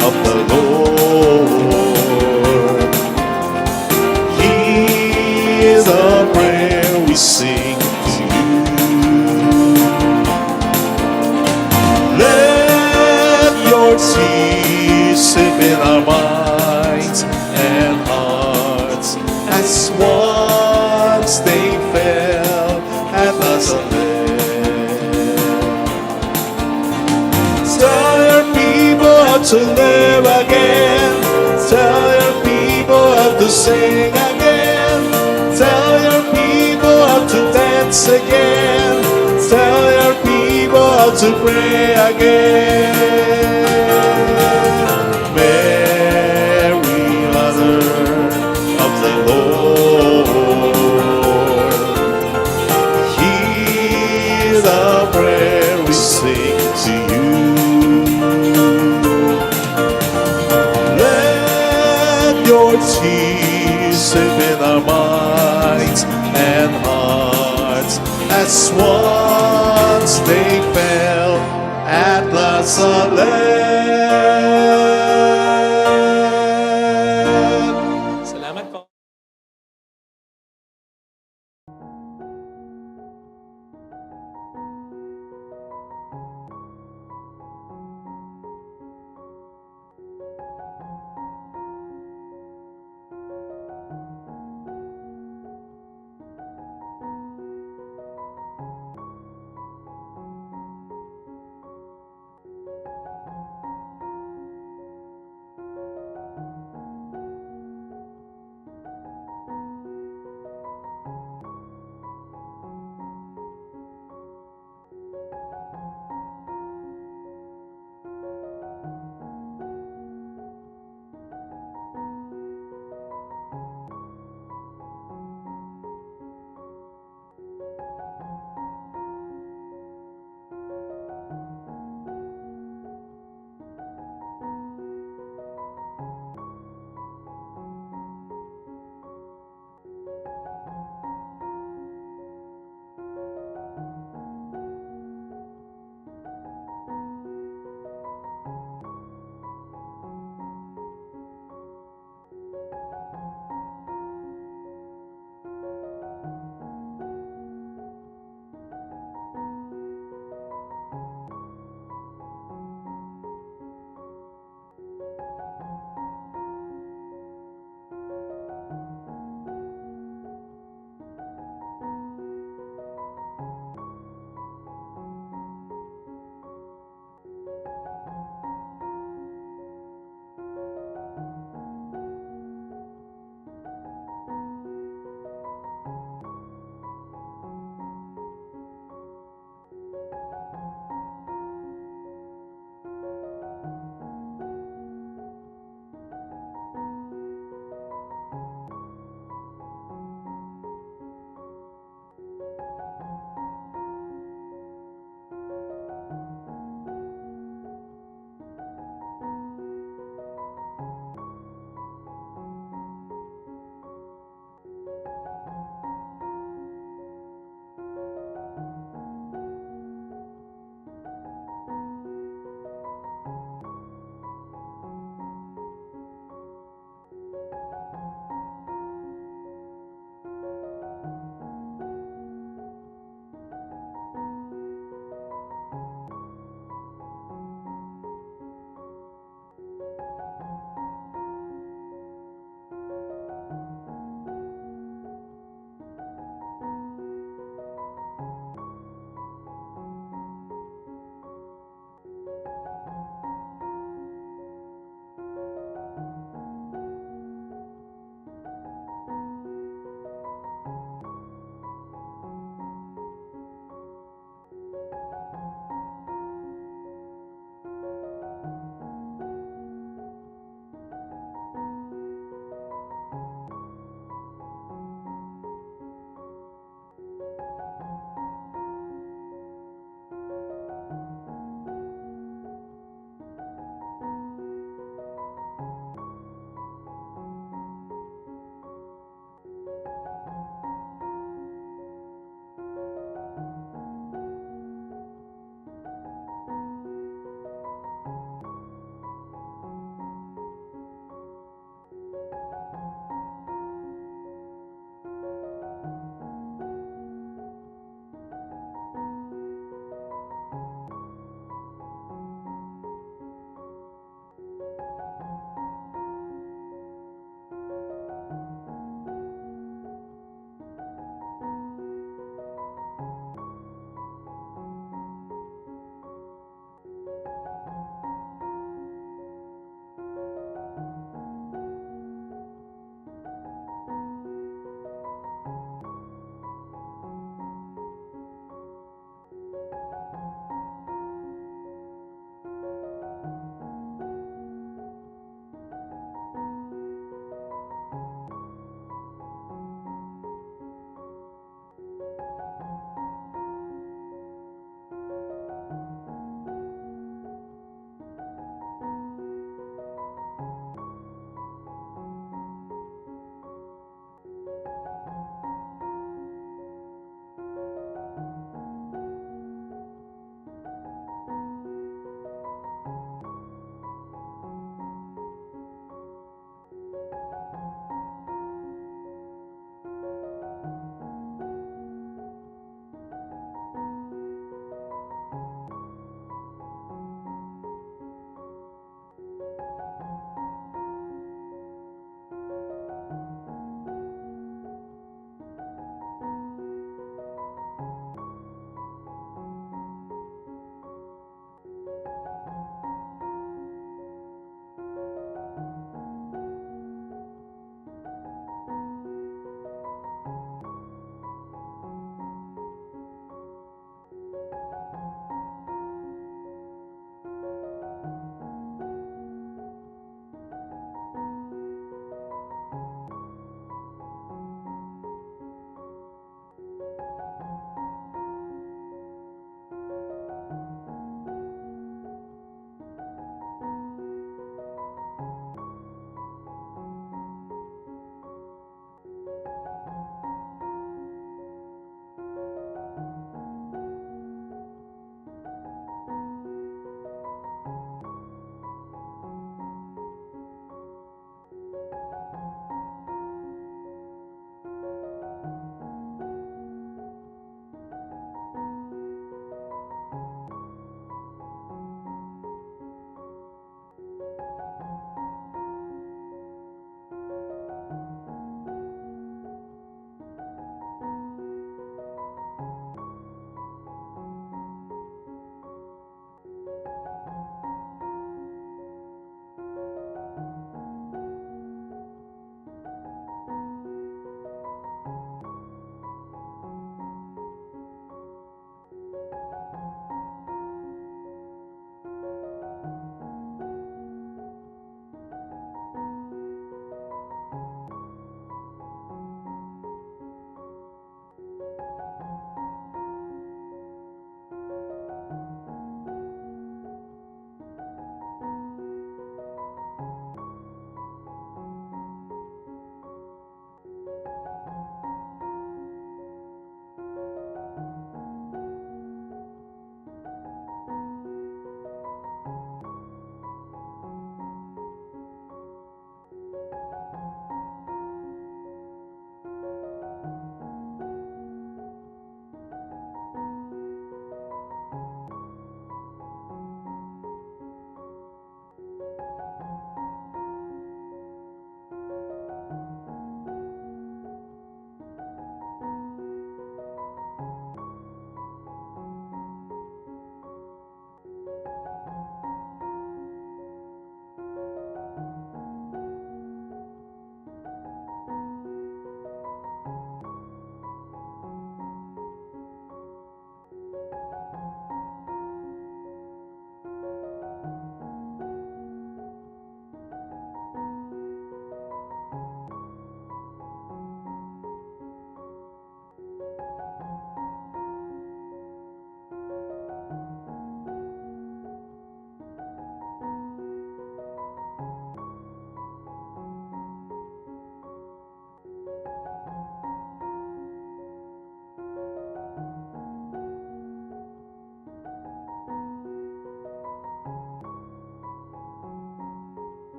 Speaker 1: of the Lord, hear the prayer we sing to you. Let your tears sip in our minds and hearts as once they fell at Nazareth. Tell your people how to live again. Tell your people how to sing again. Tell your people how to dance again. Tell your people how to pray again. Mary, Mother of the Lord, hear the prayer we sing to you. Let your tears sip in our minds and hearts as once they fell at Nazareth.